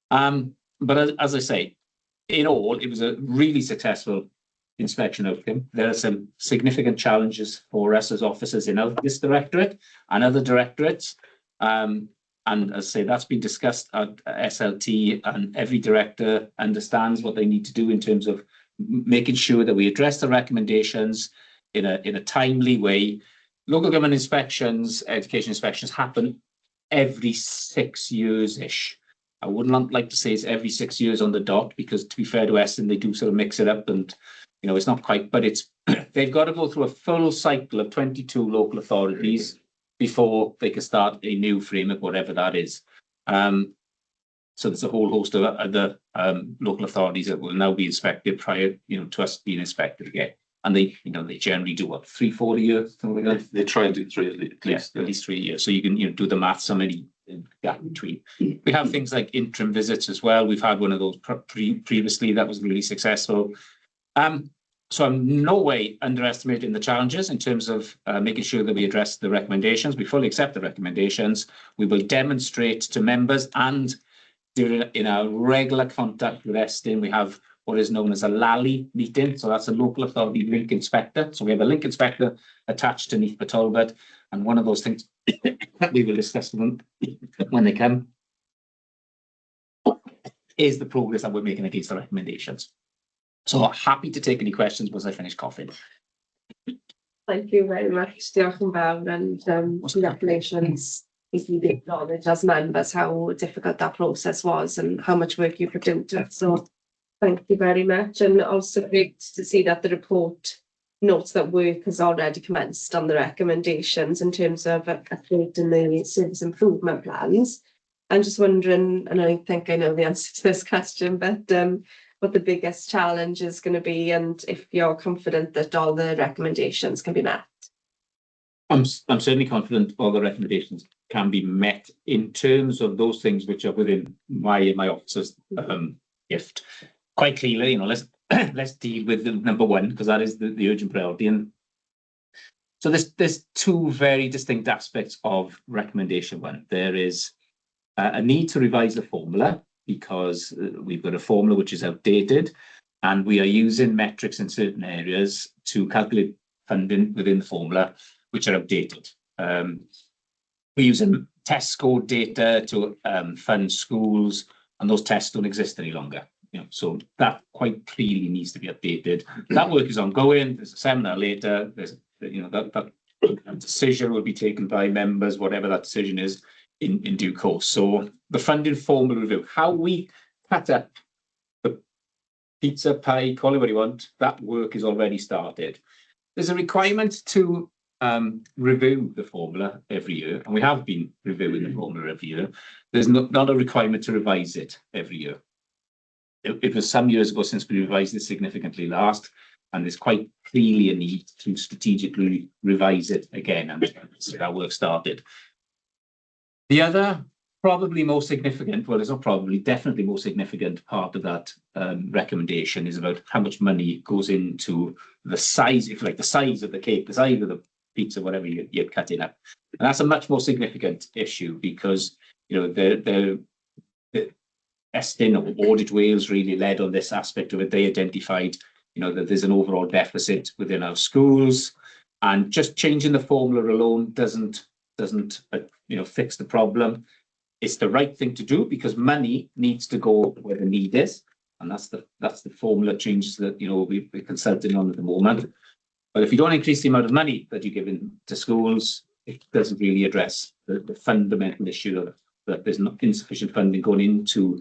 But as I say, in all, it was a really successful inspection outcome. There are some significant challenges for us as officers in this directorate and other directorates. And as I say, that's been discussed at SLT, and every director understands what they need to do in terms of making sure that we address the recommendations in a timely way. Local government inspections, education inspections happen every 6 years-ish. I wouldn't like to say it's every 6 years on the dot, because to be fair to Eston, they do sort of mix it up, and you know, it's not quite, but it's they've got to go through a full cycle of 22 local authorities before they can start a new framework, whatever that is. So there's a whole host of other local authorities that will now be inspected prior, to us being inspected again. And they generally do what, 3-4 a year, something like that. They try and do 3 at least. Yes, at least 3 years. So you can do the maths on any gap between. We have things like interim visits as well. We've had one of those previously that was really successful. So I'm no way underestimating the challenges in terms of making sure that we address the recommendations. We fully accept the recommendations. We will demonstrate to members, and in our regular contact with Eston, we have what is known as a LALI meeting. So that's a local authority link inspector. So we have a link inspector attached to Neath Talbot, and one of those things that we will discuss with them when they come is the progress that we're making against the recommendations. So happy to take any questions once I finish coughing. Thank you very much. Diolch yn fawr, and congratulations. If you acknowledge as members how difficult that process was and how much work you put into it. So thank you very much. And also great to see that the report notes that work has already commenced on the recommendations in terms of updating the service improvement plans. I'm just wondering, and I think I know the answer to this question, but what the biggest challenge is going to be, and if you're confident that all the recommendations can be met. I'm certainly confident all the recommendations can be met in terms of those things which are within my officer's gift. Quite clearly, let's deal with the number 1, because that is the urgent priority. And so there's 2 very distinct aspects of recommendation 1. There is a need to revise the formula, because we've got a formula which is outdated, and we are using metrics in certain areas to calculate funding within the formula which are outdated. We're using test score data to fund schools, and those tests don't exist any longer. So that quite clearly needs to be updated. That work is ongoing. There's a seminar later. There's that decision will be taken by members, whatever that decision is, in due course. So the funding formula review, how we cut up the pizza, pie, call it what you want, that work is already started. There's a requirement to review the formula every year, and we have been reviewing the formula every year. There's not a requirement to revise it every year. It was some years ago since we revised it significantly last, and there's quite clearly a need to strategically revise it again, and so that work started. The other probably most significant, well, it's not probably, definitely most significant part of that recommendation is about how much money goes into the size, if you like, the size of the cake, the size of the pizza, whatever you're cutting up. And that's a much more significant issue because, you know, the Estyn or Audit Wales really led on this aspect of it. They identified, you know, that there's an overall deficit within our schools, and just changing the formula alone doesn't fix the problem. It's the right thing to do because money needs to go where the need is, and that's the formula changes that, you know, we're consulting on at the moment. But if you don't increase the amount of money that you're giving to schools, it doesn't really address the fundamental issue that there's not insufficient funding going into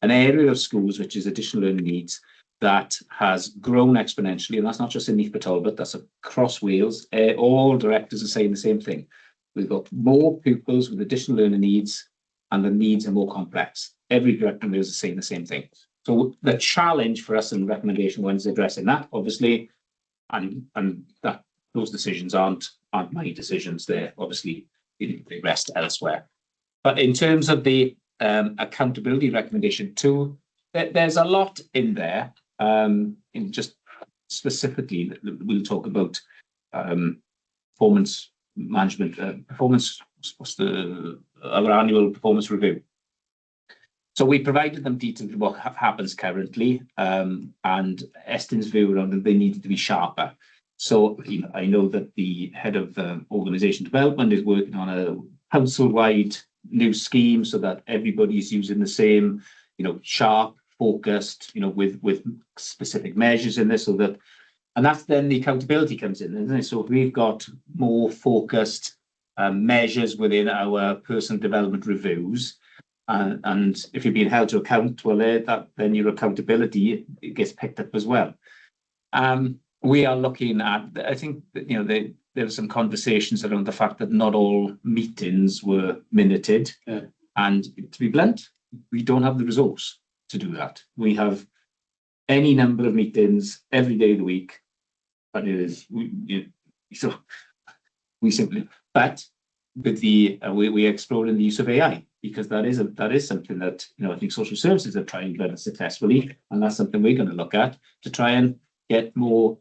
an area of schools which is additional learning needs that has grown exponentially, and that's not just in Neath Talbot, that's across Wales. All directors are saying the same thing. We've got more pupils with additional learning needs, and the needs are more complex. Every director in Wales is saying the same thing. So the challenge for us in the recommendation one is addressing that, obviously, and that those decisions aren't my decisions. They're obviously they rest elsewhere. But in terms of the accountability recommendation two, there's a lot in there. In just specifically, we'll talk about performance management, our annual performance review. So we provided them details of what happens currently, and Estyn's view around that they needed to be sharper. So, you know, I know that the head of organisation development is working on a council-wide new scheme so that everybody is using the same, you know, sharp, focused, you know, with specific measures in this, so that, and that's then the accountability comes in, isn't it? So if we've got more focused measures within our personal development reviews, and if you're being held to account, well, then your accountability gets picked up as well. We are looking at, I think that, you know, there were some conversations around the fact that not all meetings were minuted, and to be blunt, we don't have the resource to do that. We have any number of meetings every day of the week, and it is so we simply. But with the we're exploring the use of AI, because that is something that, you know, I think social services are trying very successfully, and that's something we're going to look at to try and get more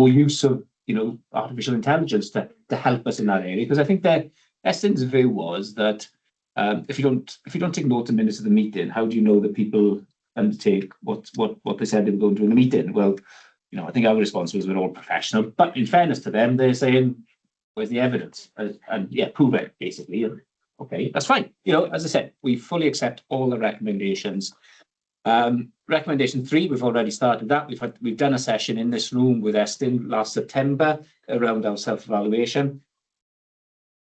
use of, you know, artificial intelligence to help us in that area. Because I think that Estyn's view was that if you don't take note of minutes of the meeting, how do you know that people undertake what they said they were going to do in the meeting? Well, you know, I think our response was we're all professional, but in fairness to them, they're saying, where's the evidence? And yeah, prove it, basically. And, okay, that's fine. You know, as I said, we fully accept all the recommendations. Recommendation 3, we've already started that. We've done a session in this room with Estyn last September around our self-evaluation.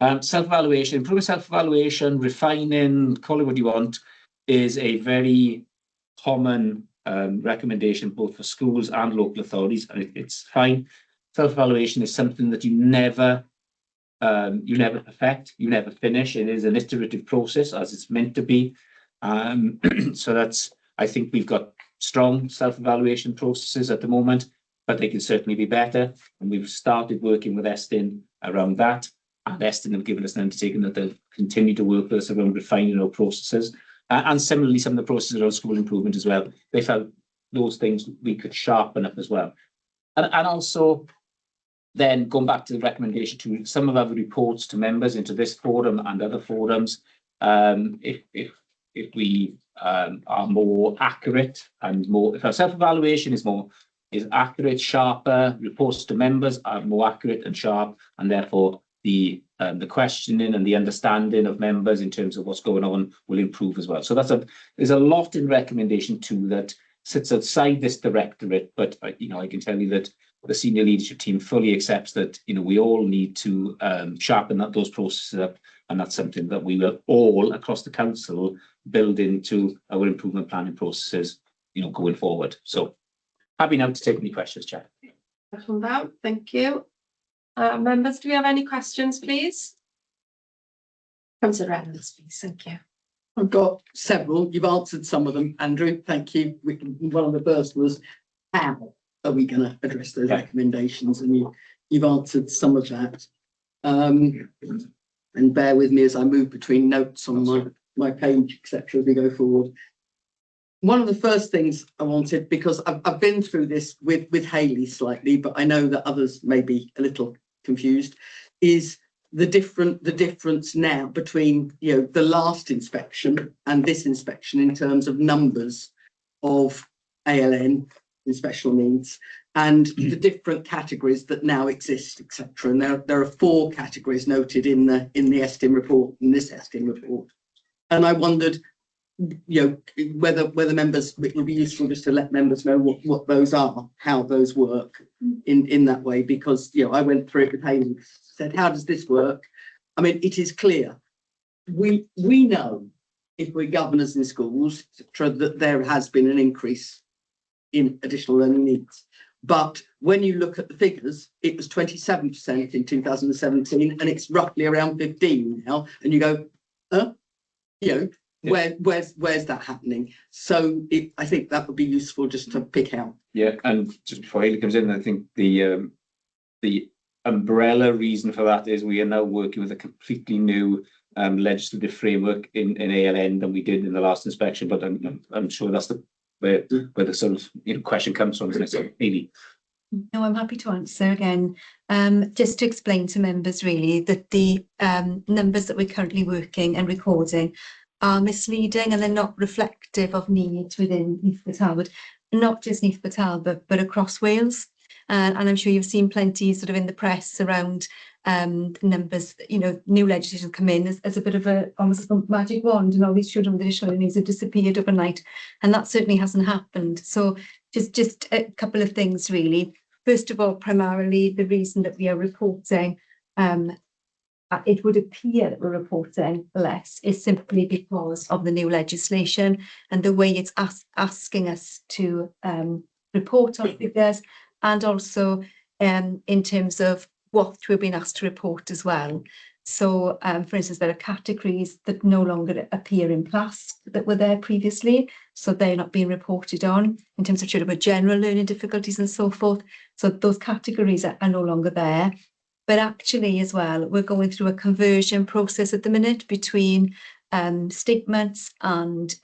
Self-evaluation, improving self-evaluation, refining, call it what you want, is a very common recommendation both for schools and local authorities, and it's fine. Self-evaluation is something that you never perfect, you never finish. It is an iterative process, as it's meant to be. So that's, I think we've got strong self-evaluation processes at the moment, but they can certainly be better. And we've started working with Estyn around that. And Estyn have given us an undertaking that they'll continue to work with us around refining our processes. And similarly, some of the processes around school improvement as well. They felt those things we could sharpen up as well. And also, then going back to the recommendation to some of our reports to members into this forum and other forums, if we are more accurate and more, if our self-evaluation is accurate, sharper, reports to members are more accurate and sharp, and therefore the questioning and the understanding of members in terms of what's going on will improve as well. So there's a lot in recommendation 2 that sits outside this directorate, but you know, I can tell you that the senior leadership team fully accepts that, you know, we all need to sharpen those processes up, and that's something that we will all across the council build into our improvement planning processes, you know, going forward. So happy now to take any questions, Chair. Thank you. Members, do we have any questions, please? Councillor Reynolds, please. Thank you. I've got several. You've answered some of them, Andrew. Thank you. One of the first was, how are we going to address those recommendations? And you've answered some of that. And bear with me as I move between notes on my page, etc. as we go forward. One of the first things I wanted, because I've been through this with Hayley slightly, but I know that others may be a little confused, is the difference now between, you know, the last inspection and this inspection in terms of numbers of ALN and special needs, and the different categories that now exist, etc. And there are 4 categories noted in the STIM report, in this STIM report. And I wondered, you know, whether members, it would be useful just to let members know what those are, how those work in that way, because, you know, I went through it with Hayley, said, how does this work? I mean, it is clear. We know, if we're governors in schools, etc., that there has been an increase in additional learning needs. But when you look at the figures, it was 27% in 2017, and it's roughly around 15 now. And you go, you know, where's that happening? So I think that would be useful just to pick out. Yeah, and just before Hayley comes in, I think the umbrella reason for that is we are now working with a completely new legislative framework in ALN than we did in the last inspection. But I'm sure that's where the sort of, you know, question comes from, isn't it? So, Hayley. No, I'm happy to answer again. Just to explain to members really that the numbers that we're currently working and recording are misleading, and they're not reflective of needs within Neath Talbot, not just Neath Talbot, but across Wales. And I'm sure you've seen plenty sort of in the press around numbers, you know, new legislation come in as a bit of almost a magic wand, and all these children with additional needs have disappeared overnight, and that certainly hasn't happened. So just a couple of things really. First of all, primarily the reason that we are reporting, it would appear that we're reporting less is simply because of the new legislation and the way it's asking us to report on figures, and also in terms of what we're being asked to report as well. So, for instance, there are categories that no longer appear in PLAS that were there previously, so they're not being reported on in terms of children with general learning difficulties and so forth. So those categories are no longer there. But actually as well, we're going through a conversion process at the minute between statements and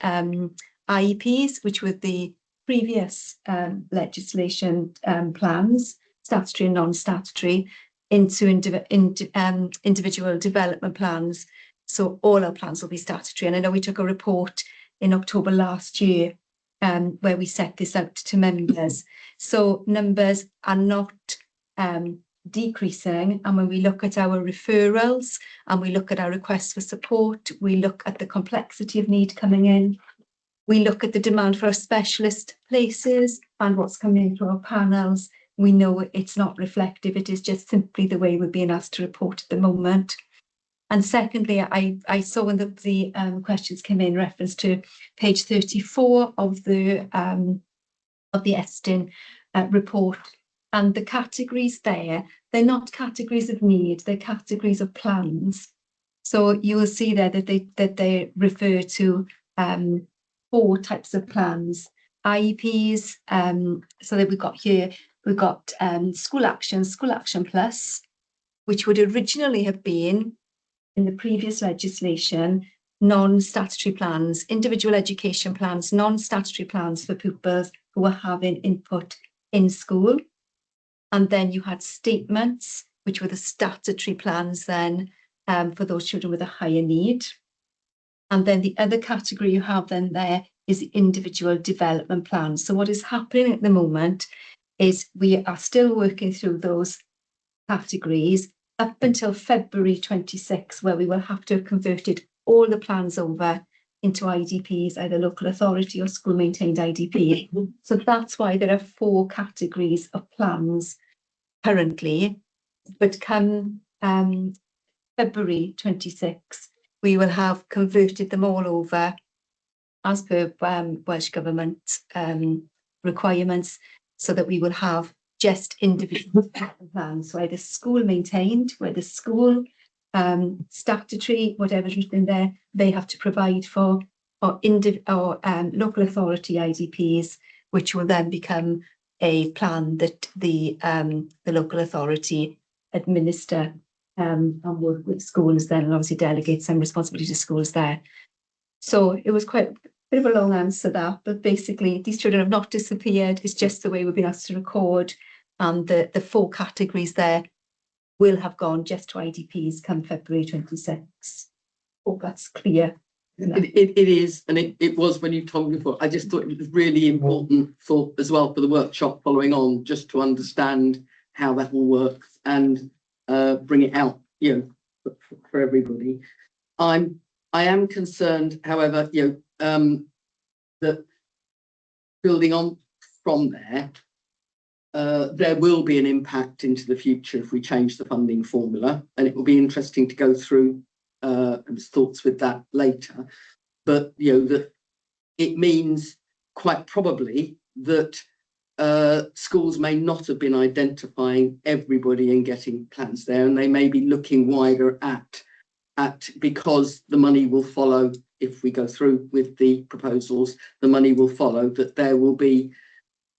IEPs, which were the previous legislation plans, statutory and non-statutory, into individual development plans. So all our plans will be statutory. And I know we took a report in October last year where we set this out to members. So numbers are not decreasing, and when we look at our referrals and we look at our requests for support, we look at the complexity of need coming in, we look at the demand for our specialist places and what's coming into our panels, we know it's not reflective, it is just simply the way we're being asked to report at the moment. And secondly, I saw when the questions came in reference to page 34 of the STIN report. And the categories there, they're not categories of need, they're categories of plans. So you will see there that they refer to 4 types of plans. IEPs, so that we've got School Action Plus, which would originally have been, in the previous legislation, non-statutory plans, individual education plans, non-statutory plans for pupils who were having input in school. And then you had statements, which were the statutory plans then for those children with a higher need. And then the other category you have then there is the individual development plans. So what is happening at the moment is we are still working through those categories up until February 26, where we will have to have converted all the plans over into IDPs, either local authority or school maintained IDP. So that's why there are 4 categories of plans currently, but come February 26, we will have converted them all over as per Welsh Government requirements, so that we will have just individual plans, so either school maintained, where the school statutory, whatever's written there, they have to provide for, or local authority IDPs, which will then become a plan that the local authority administer and work with schools then, and obviously delegate some responsibility to schools there. So it was quite a bit of a long answer that, but basically these children have not disappeared. It's just the way we've been asked to record, and the 4 categories there will have gone just to IDPs come February 26. Hope that's clear. It is, and it was when you told me before. I just thought it was really important for as well for the workshop following on, just to understand how that will work and bring it out, you know, for everybody. I am concerned, however, you know, that building on from there, there will be an impact into the future if we change the funding formula, and it will be interesting to go through thoughts with that later. But you know that it means quite probably that schools may not have been identifying everybody and getting plans there, and they may be looking wider at because the money will follow. If we go through with the proposals, the money will follow, that there will be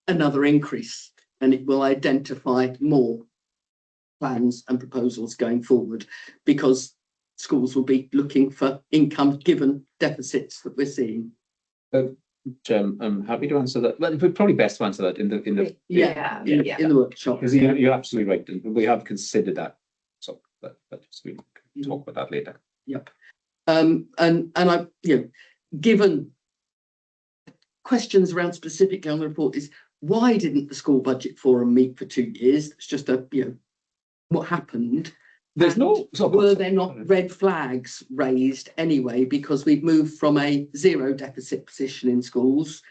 another increase, and it will identify more plans and proposals going forward, because schools will be looking for income given deficits that we're seeing. Jem, I'm happy to answer that. Well, we're probably best to answer that in the in the workshop. Because you're absolutely right, and we have considered that. So, but we can talk about that later. Yep. And I, you know, given questions around specifically on the report is, why didn't the school budget forum meet for 2 years? It's just a, you know, what happened? There's were there not red flags raised anyway, because we've moved from a 0 deficit position in schools,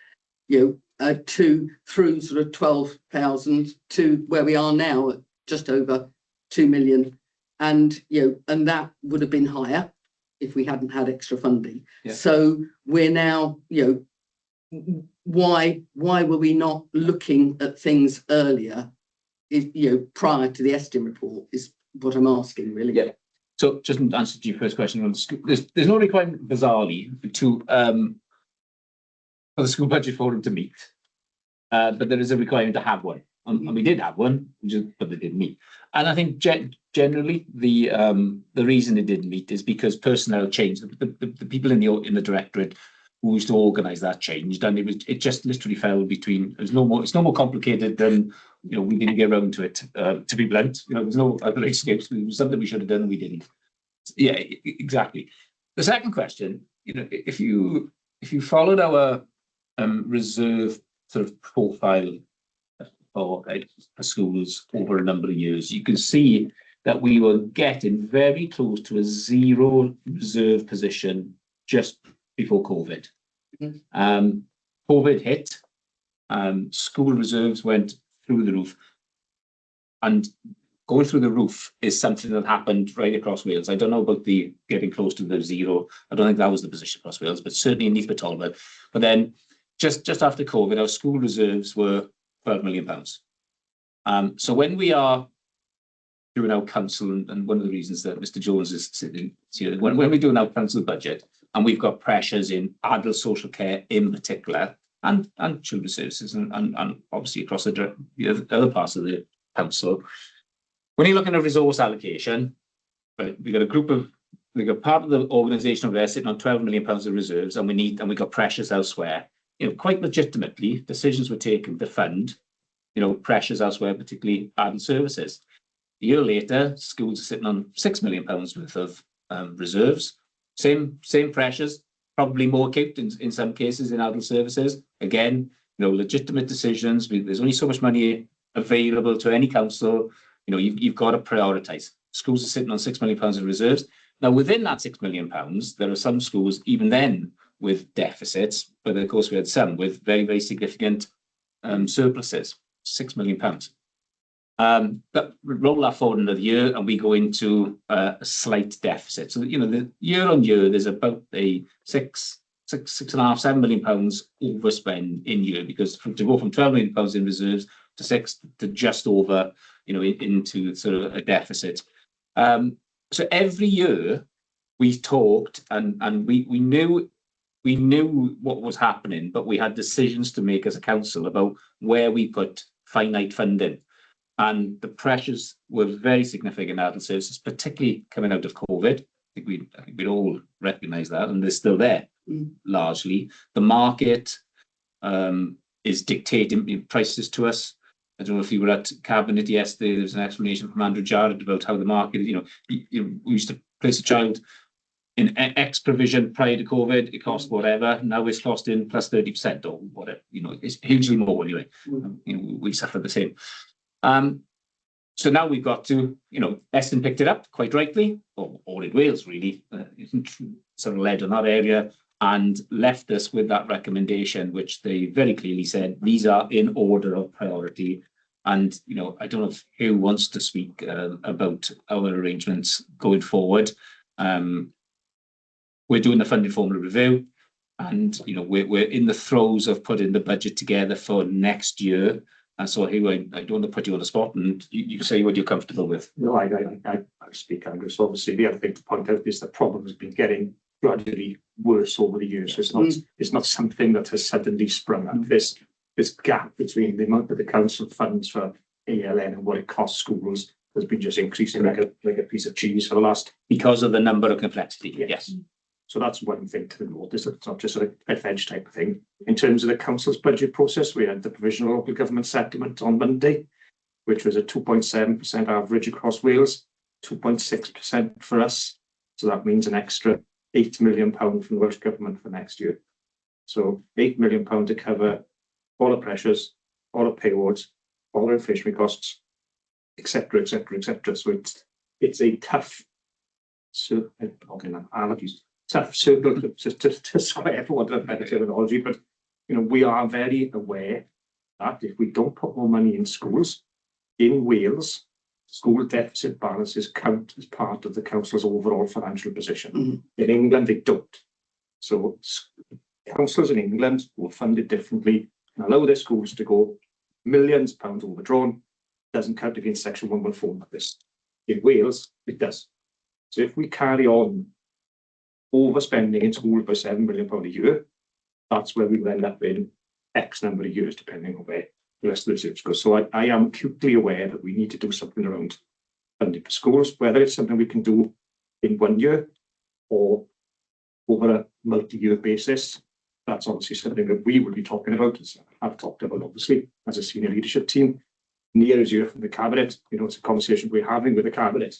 you know, to through sort of 12,000 to where we are now at just over 2 million, and you know, and that would have been higher if we hadn't had extra funding. Yeah. So we're now, you know, why were we not looking at things earlier, you know, prior to the Estin report is what I'm asking, really. Yeah. So just in answer to your first question on the school, there's no requirement, bizarrely, to for the school budget forum to meet, but there is a requirement to have one, and we did have one, but they didn't meet. And I think generally the reason it didn't meet is because personnel changed. The people in the directorate who used to organise that changed, and it just literally fell between. It's no more complicated than, you know, we didn't get around to it. To be blunt, you know, there's no other escapes. It was something we should have done and we didn't. Yeah, exactly. The second question, you know, if you followed our reserve sort of profile for schools over a number of years, you can see that we were getting very close to a 0 reserve position just before COVID. Mm-hmm. COVID hit, school reserves went through the roof, and going through the roof is something that happened right across Wales. I don't know about the getting close to the 0. I don't think that was the position across Wales, but certainly in Neath Talbot. But then just after COVID, our school reserves were £12 million. So when we are doing our council, and one of the reasons that Mr. Jones is sitting here, when we're doing our council budget, and we've got pressures in adult social care in particular, and children's services, and obviously across the other parts of the council. When you're looking at resource allocation, right, we've got part of the organisation over there sitting on £12 million of reserves, and we've got pressures elsewhere. You know, quite legitimately, decisions were taken to fund, you know, pressures elsewhere, particularly adult services. A year later, schools are sitting on £6 million worth of reserves. Same pressures, probably more acute in some cases in adult services. Again, you know, legitimate decisions. There's only so much money available to any council. You know, you've got to prioritise. Schools are sitting on £6 million of reserves. Now, within that £6 million, there are some schools, even then, with deficits, but of course we had some with very, very significant surpluses, £6 million. But roll that forward another year and we go into a slight deficit. So, you know, the year on year, there's about a £6.5–7 million overspend in year, because to go from £12 million in reserves to 6 to just over, into sort of a deficit. So every year we talked and we knew what was happening, but we had decisions to make as a council about where we put finite funding. And the pressures were very significant in adult services, particularly coming out of COVID. I think we'd all recognise that, and they're still there largely. The market is dictating prices to us. I don't know if you were at Cabinet yesterday, there was an explanation from Andrew Jarrett about how the market, we used to place a child in X provision prior to COVID, it cost whatever, now it's costing plus 30% or whatever, it's hugely more anyway. We suffer the same. So now we've got to, Eston picked it up quite rightly, or all in Wales really, sort of led in that area, and left us with that recommendation, which they very clearly said, these are in order of priority. And, I don't know who wants to speak about our arrangements going forward. We're doing the funding formula review, and, we're in the throes of putting the budget together for next year. And so here, I don't want to put you on the spot, and you say what you're comfortable with. No, I speak, Andrew. So obviously, the other thing to point out is the problem has been getting gradually worse over the years. So it's not something that has suddenly sprung up. This gap between the amount that the council funds for ALN and what it costs schools has been just increasing like a piece of cheese for the last. Because of the number of complexity. Yes. So that's one thing to note. It's not just a edge type of thing. In terms of the council's budget process, we had the provisional local government settlement on Monday, which was a 2.7% average across Wales, 2.6% for us. So that means an extra £8 million from the Welsh Government for next year. So £8 million to cover all the pressures, all the pay awards, all the inflationary costs, etc., etc., etc. So it's a tough, tough circle to square, for want of better terminology. But we are very aware that if we don't put more money in schools, in Wales, school deficit balances count as part of the council's overall financial position. In England, they don't. So councils in England will fund it differently and allow their schools to go millions of pounds overdrawn. Doesn't count against Section 114 like this. In Wales, it does. So if we carry on overspending in schools by £7 million a year, that's where we will end up in X number of years, depending on where the rest of the research goes. So I am acutely aware that we need to do something around funding for schools, whether it's something we can do in 1 year or over a multi-year basis. That's obviously something that we will be talking about, as I've talked about, obviously, as a senior leadership team. Near as here from the Cabinet, it's a conversation we're having with the Cabinet,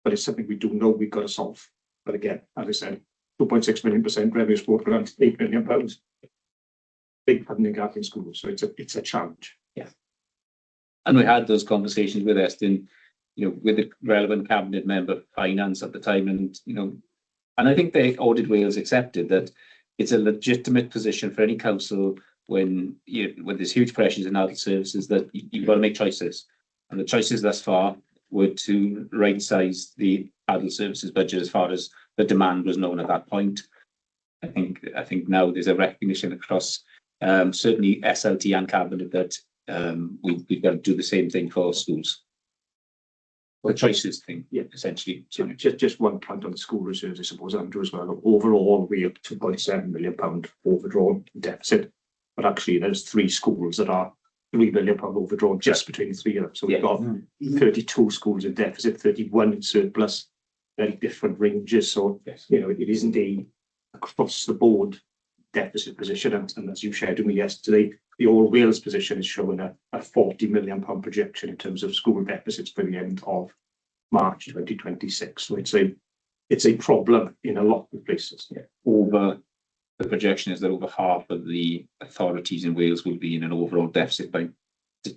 but it's something we do know we've got to solve. But again, as I said, 2.6 million % revenue support grant, £8 million, big funding gap in schools. So it's a challenge. Yeah. And we had those conversations with Eston, with the relevant Cabinet member for finance at the time, and and I think the Audit Wales accepted that it's a legitimate position for any council when there's huge pressures in adult services that you've got to make choices, and the choices thus far were to right size the adult services budget as far as the demand was known at that point. I think now there's a recognition across certainly SLT and Cabinet that we've got to do the same thing for schools. The choices thing, essentially. Just one point on the school reserves, I suppose, Andrew, as well. Overall, we have £2.7 million overdrawn deficit, but actually there's 3 schools that are £3 million overdrawn just between the 3 of them. So we've got 32 schools in deficit, 31 in surplus, very different ranges. So it isn't a across the board deficit position. And as you shared with me yesterday, the All Wales position is showing a £40 million projection in terms of school deficits by the end of March 2026. So it's a problem in a lot of places. The projection is that over half of the authorities in Wales will be in an overall deficit by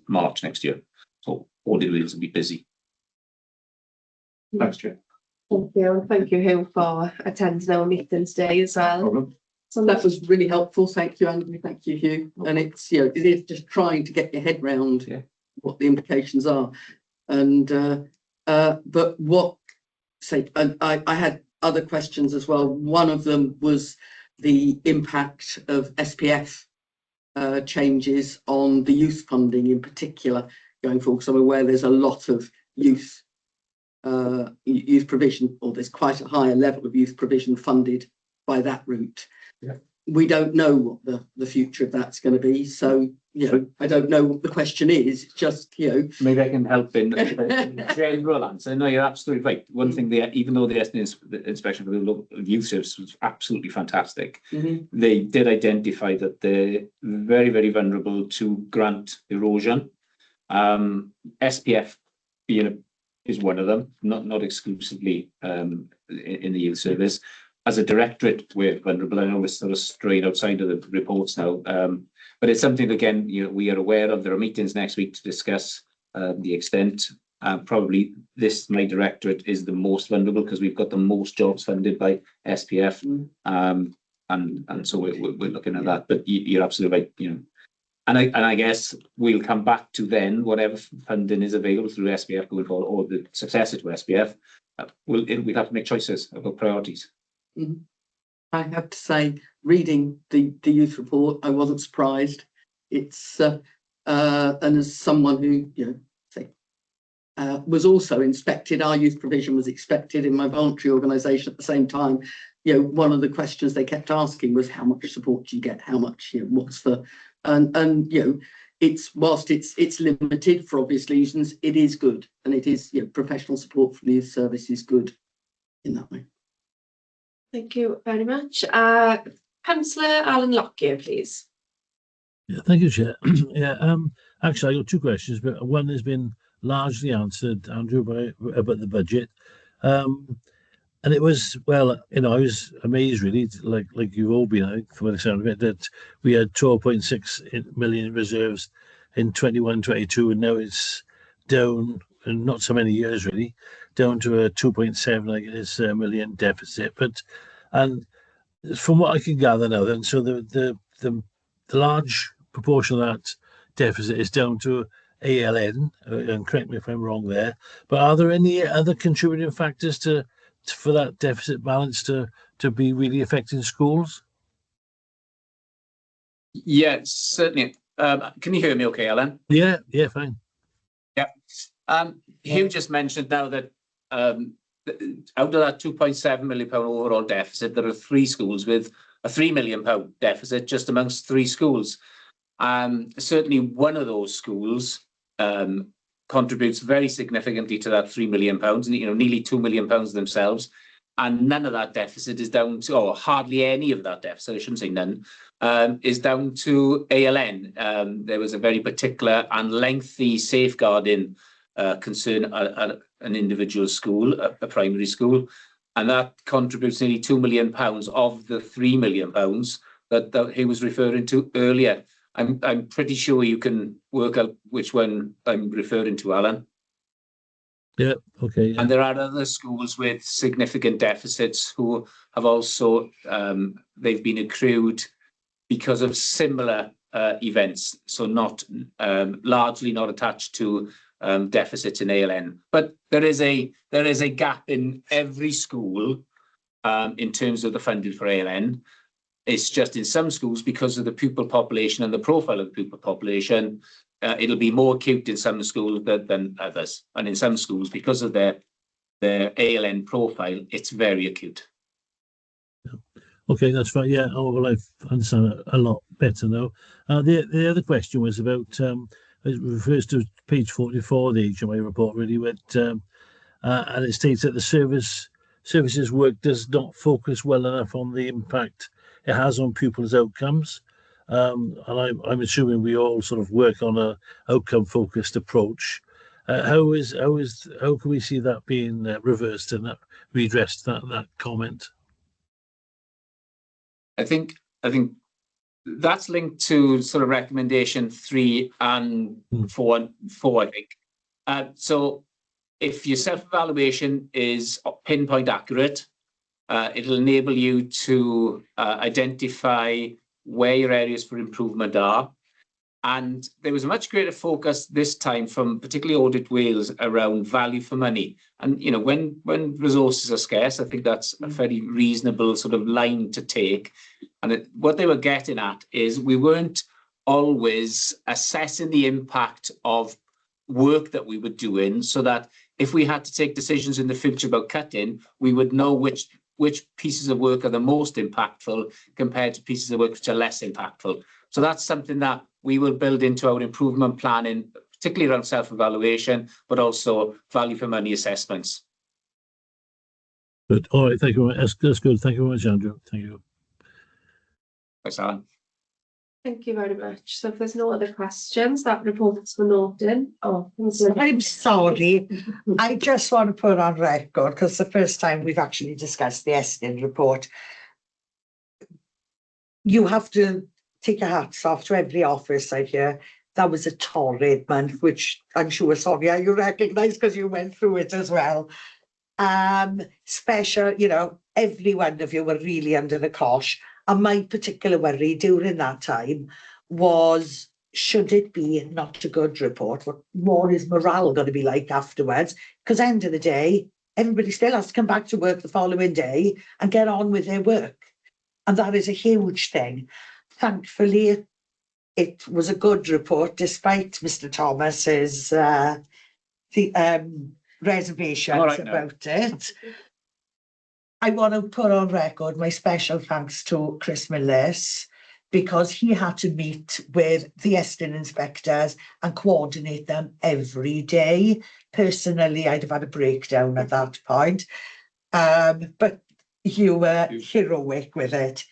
March next year. So Audit Wales will be busy. Thanks, Chair. Thank you, and thank you, Hugh, for attending our meeting today as well. So that was really helpful. Thank you, Andrew. Thank you, Hugh. And it's it is just trying to get your head round what the implications are. And but I had other questions as well. One of them was the impact of SPF changes on the youth funding in particular going forward. So I'm aware there's a lot of youth provision, or there's quite a higher level of youth provision funded by that route. Yeah. We don't know what the future of that's going to be. So, you know, I don't know what the question is. It's just, you know. Maybe I can help in general answer. No, you're absolutely right. One thing, even though the inspection for the local youth service was absolutely fantastic, they did identify that they're very, very vulnerable to grant erosion. SPF is one of them, not exclusively in the youth service. As a directorate, we're vulnerable. I know we're sort of straying outside of the reports now, but it's something, again, we are aware of. There are meetings next week to discuss the extent. Probably my directorate is the most vulnerable because we've got the most jobs funded by SPF, and so we're looking at that. But you're absolutely right. And I guess we'll come back to then whatever funding is available through SPF going forward, or the successor to SPF. We'll have to make choices about priorities. I have to say, reading the youth report, I wasn't surprised. It's and as someone who was also inspected, our youth provision was inspected in my voluntary organisation at the same time. One of the questions they kept asking was, how much support do you get? How much? What's the and it's whilst it's limited for obvious reasons, it is good, and it is professional support from the youth service is good in that way. Thank you very much. Councillor Alan Lockyer, please. Yeah, thank you, Chair. Actually, I got two questions, but one has been largely answered, Andrew, about the budget. And it was, well, I was amazed, really, like you've all been, I think, from the sound of it, that we had 12.6 million in reserves in 21-22, and now it's down, and not so many years, really, down to a 2.7, I guess, million deficit. And from what I can gather now, then, so the large proportion of that deficit is down to ALN, and correct me if I'm wrong there. But are there any other contributing factors for that deficit balance to be really affecting schools? Yeah, certainly. Can you hear me okay, Alan? Yeah, fine. Yeah. Hugh just mentioned now that out of that £2.7 million overall deficit, there are 3 schools with a £3 million deficit just amongst 3 schools. Certainly one of those schools contributes very significantly to that £3 million, nearly £2 million themselves, and none of that deficit is down to, or hardly any of that deficit, I shouldn't say none, is down to ALN. There was a very particular and lengthy safeguarding concern at an individual school, a primary school, and that contributes nearly £2 million of the £3 million that he was referring to earlier. I'm pretty sure you can work out which one I'm referring to, Alan. Yeah, okay. Yeah. And there are other schools with significant deficits who have also, they've been accrued because of similar events, so not largely not attached to deficits in ALN. But there is a gap in every school in terms of the funding for ALN. It's just in some schools, because of the pupil population and the profile of the pupil population, it'll be more acute in some schools than others. And in some schools, because of their ALN profile, it's very acute. Okay, that's fine. Yeah, well, I understand a lot better now. The other question was about, it refers to page 44 of the HMI report, really, and it states that the services work does not focus well enough on the impact it has on pupils' outcomes. And I'm assuming we all sort of work on a outcome-focused approach. How can we see that being reversed and redressed, that comment? I think that's linked to sort of recommendation 3 and 4, I think. So if your self-evaluation is pinpoint accurate, it'll enable you to identify where your areas for improvement are. And there was a much greater focus this time from particularly Audit Wales around value for money. And, when resources are scarce, I think that's a very reasonable sort of line to take. And what they were getting at is we weren't always assessing the impact of work that we were doing, so that if we had to take decisions in the future about cutting, we would know which pieces of work are the most impactful compared to pieces of work which are less impactful. So that's something that we will build into our improvement planning, particularly around self-evaluation, but also value for money assessments. Good. All right. Thank you. That's good. Thank you very much, Andrew. Thank you. Thanks, Alan. Thank you very much. So if there's no other questions, that report's for noting. Oh, I'm sorry. I just want to put on record, because the first time we've actually discussed the Estin report, you have to take your hats off to every office out here. That was a torrid month, which I'm sure, Sonia, you recognise because you went through it as well. Special, you know, every one of you were really under the cosh. And my particular worry during that time was, should it be not a good report? What is morale going to be like afterwards? Because end of the day, everybody still has to come back to work the following day and get on with their work. And that is a huge thing. Thankfully, it was a good report, despite Mr. Thomas's reservations about it. I want to put on record my special thanks to Chris Millis, because he had to meet with the Estin inspectors and coordinate them every day. Personally, I'd have had a breakdown at that point. But you were heroic with it.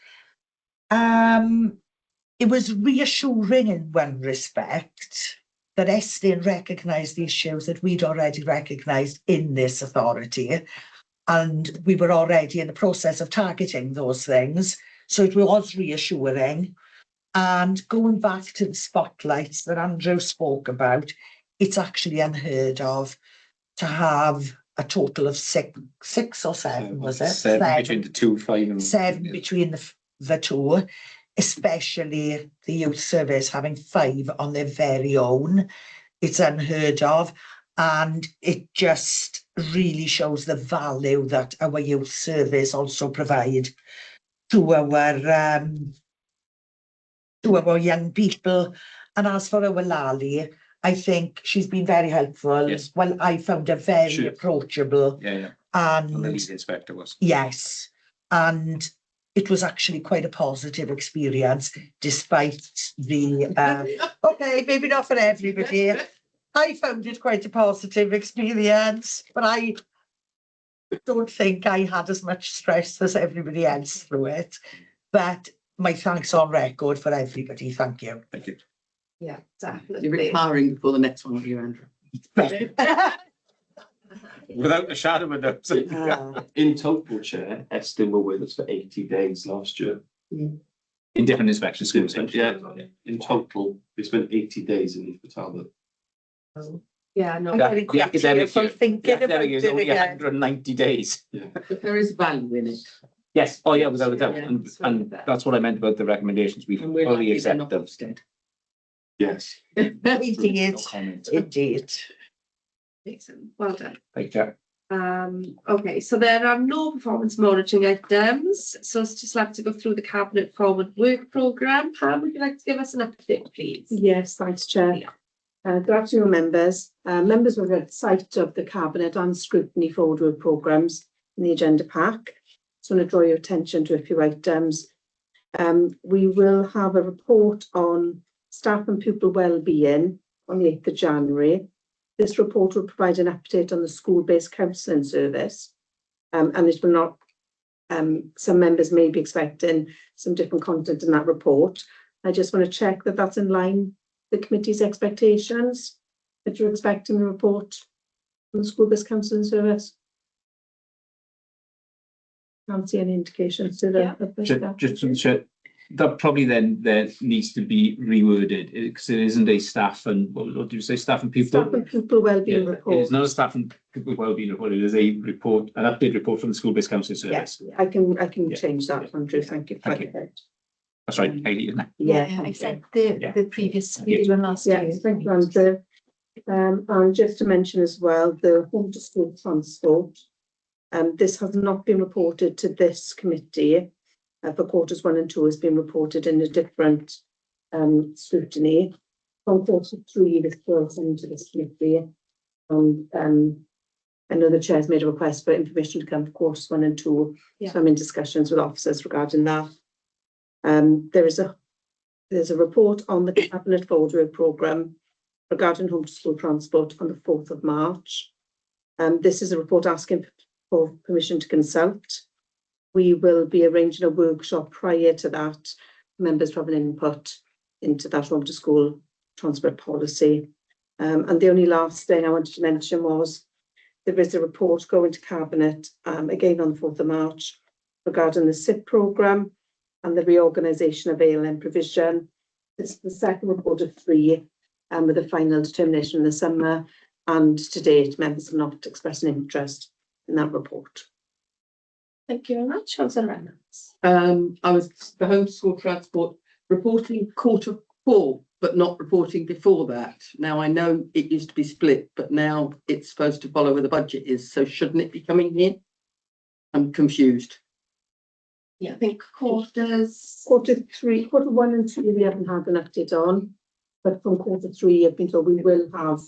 It was reassuring in one respect that Estin recognised the issues that we'd already recognised in this authority. And we were already in the process of targeting those things. So it was reassuring. And going back to the spotlights that Andrew spoke about, it's actually unheard of to have a total of six or seven, was it? Seven between the two, 5 and... Seven between the two, especially the youth service having 5 on their very own. It's unheard of. And it just really shows the value that our youth service also provide to our young people. And as for our Lali, I think she's been very helpful. Yes. Well, I found her very approachable. Yeah. And the lead inspector was. Yes. And it was actually quite a positive experience, despite the okay, maybe not for everybody. I found it quite a positive experience, but I don't think I had as much stress as everybody else through it. But my thanks on record for everybody. Thank you. Thank you. Yeah, definitely. You're retiring before the next one, aren't you, Andrew? Without a shadow of a doubt. In total, Chair, Estin were with us for 80 days last year. In different inspection schools. Yeah, in total, we spent 80 days in Neath Talbot. Yeah, no. I'm getting quite tearful thinking about Academic is it only again. 190 days. Yeah. But there is value in it. Yes, oh yeah, without a doubt. Yeah, And that's what I meant about the recommendations. We And we're fully lucky they're accept not them. Ofsted. Yes. Indeed, No comment. indeed. Excellent. Well done. Thank you. Okay, so there are no performance monitoring items. So it's just like to go through the Cabinet Forward Work Programme. Pam, would you like to give us an update, please? Yes, thanks, Chair. Good afternoon, members. Members were at sight of the Cabinet and Scrutiny Forward Work Programmes in the agenda pack. So I'm going to draw your attention to a few items. We will have a report on staff and pupil wellbeing on the 8th of January. This report will provide an update on the school-based counselling service, and it will not, some members may be expecting some different content in that report. I just want to check that that's in line with the committee's expectations, that you're expecting the report on the school-based counselling service. Can't see any indications to the. Just to check, that probably then there needs to be reworded because it isn't a staff and what did you say, staff and pupil? Staff and pupil wellbeing report. It is not a staff and pupil wellbeing report. It is a report, an update report from the school-based counselling service. Yeah, I can change that, Andrew. Thank you. Thank you. That's right, Hayley, isn't it? Yeah, I said the previous one last yeah. year. Thank you, Andrew. And just to mention as well, the home to school transport. This has not been reported to this committee. For quarters 1 and 2 has been reported in a different scrutiny. From quarter 3, this brought into this committee. And I know the chair's made a request for information to come to course 1 and 2. Yeah. So I'm in discussions with officers regarding that. There's a report on the Cabinet Forward Programme regarding home to school transport on the 4th of March. This is a report asking for permission to consult. We will be arranging a workshop prior to that. Members to have an input into that home to school transport policy. And the only last thing I wanted to mention was there is a report going to Cabinet again on the 4th of March regarding the SIP programme and the reorganisation of ALM provision. This is the second report of 3 with a final determination in the summer, and to date members have not expressed an interest in that report. Thank you very much. Councillor Reynolds. I was the home to school transport reporting quarter 4, but not reporting before that. Now I know it used to be split, but now it's supposed to follow where the budget is. So shouldn't it be coming here? I'm confused. Yeah, I think quarter 1 and 2 we haven't had an update on, but from quarter 3 I've been told we will have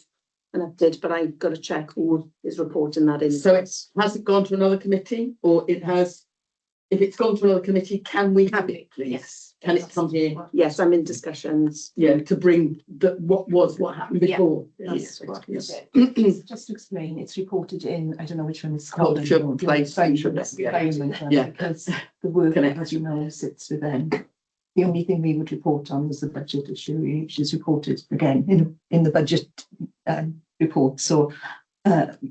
an update, but I've got to check who is reporting that in. So has it gone to another committee, or it has? If it's gone to another committee, can we have it, please? Yes. Can it come here? Yes, I'm in discussions. Yeah, to bring what happened before. Yes. Just to explain, it's reported in, I don't know which one it's called. Culture, place, yeah. Because the work, as you know, sits with them. The only thing we would report on was the budget issue, which is reported again in the budget report. So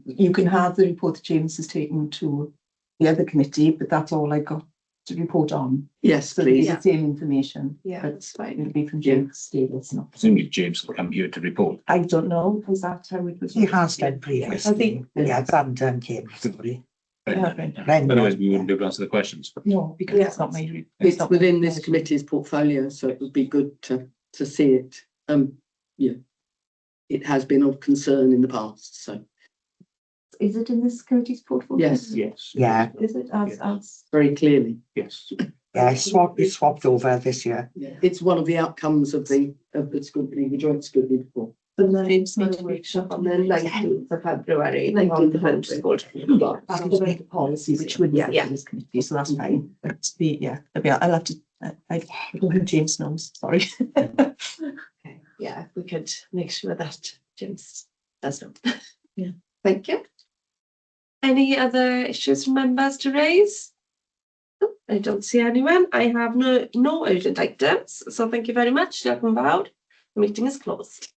you can have the report that James has taken to the other committee, but that's all I got to report on. Yes, so please. It's the same information. Yeah, but that's fine. It'll be from James Davis. No, Presumably James will come here to report. I don't know. Is that how it was? He has done previously. I think. Yeah, Brandon came. Otherwise we wouldn't be able to answer the questions. No, because it's not my. It's within this committee's portfolio, so it would be good to see it. Yeah, it has been of concern in the past. So, is it in this committee's portfolio? Yes. Yes. Yeah. Is it as very clearly? Yes. Yeah, we swapped over this year. Yeah, it's one of the outcomes of the scrutiny, the joint scrutiny before. And then James made a workshop on the 19th of February. 19th of February. and the policy, which would be this committee, so that's fine. But I'll have to. I don't know who James knows. Sorry. Okay. Yeah, if we could make sure that James does know. Yeah. Thank you. Any other issues from members to raise? No, I don't see anyone. I have no urgent items. So thank you very much. Diolch yn fawr. The meeting is closed.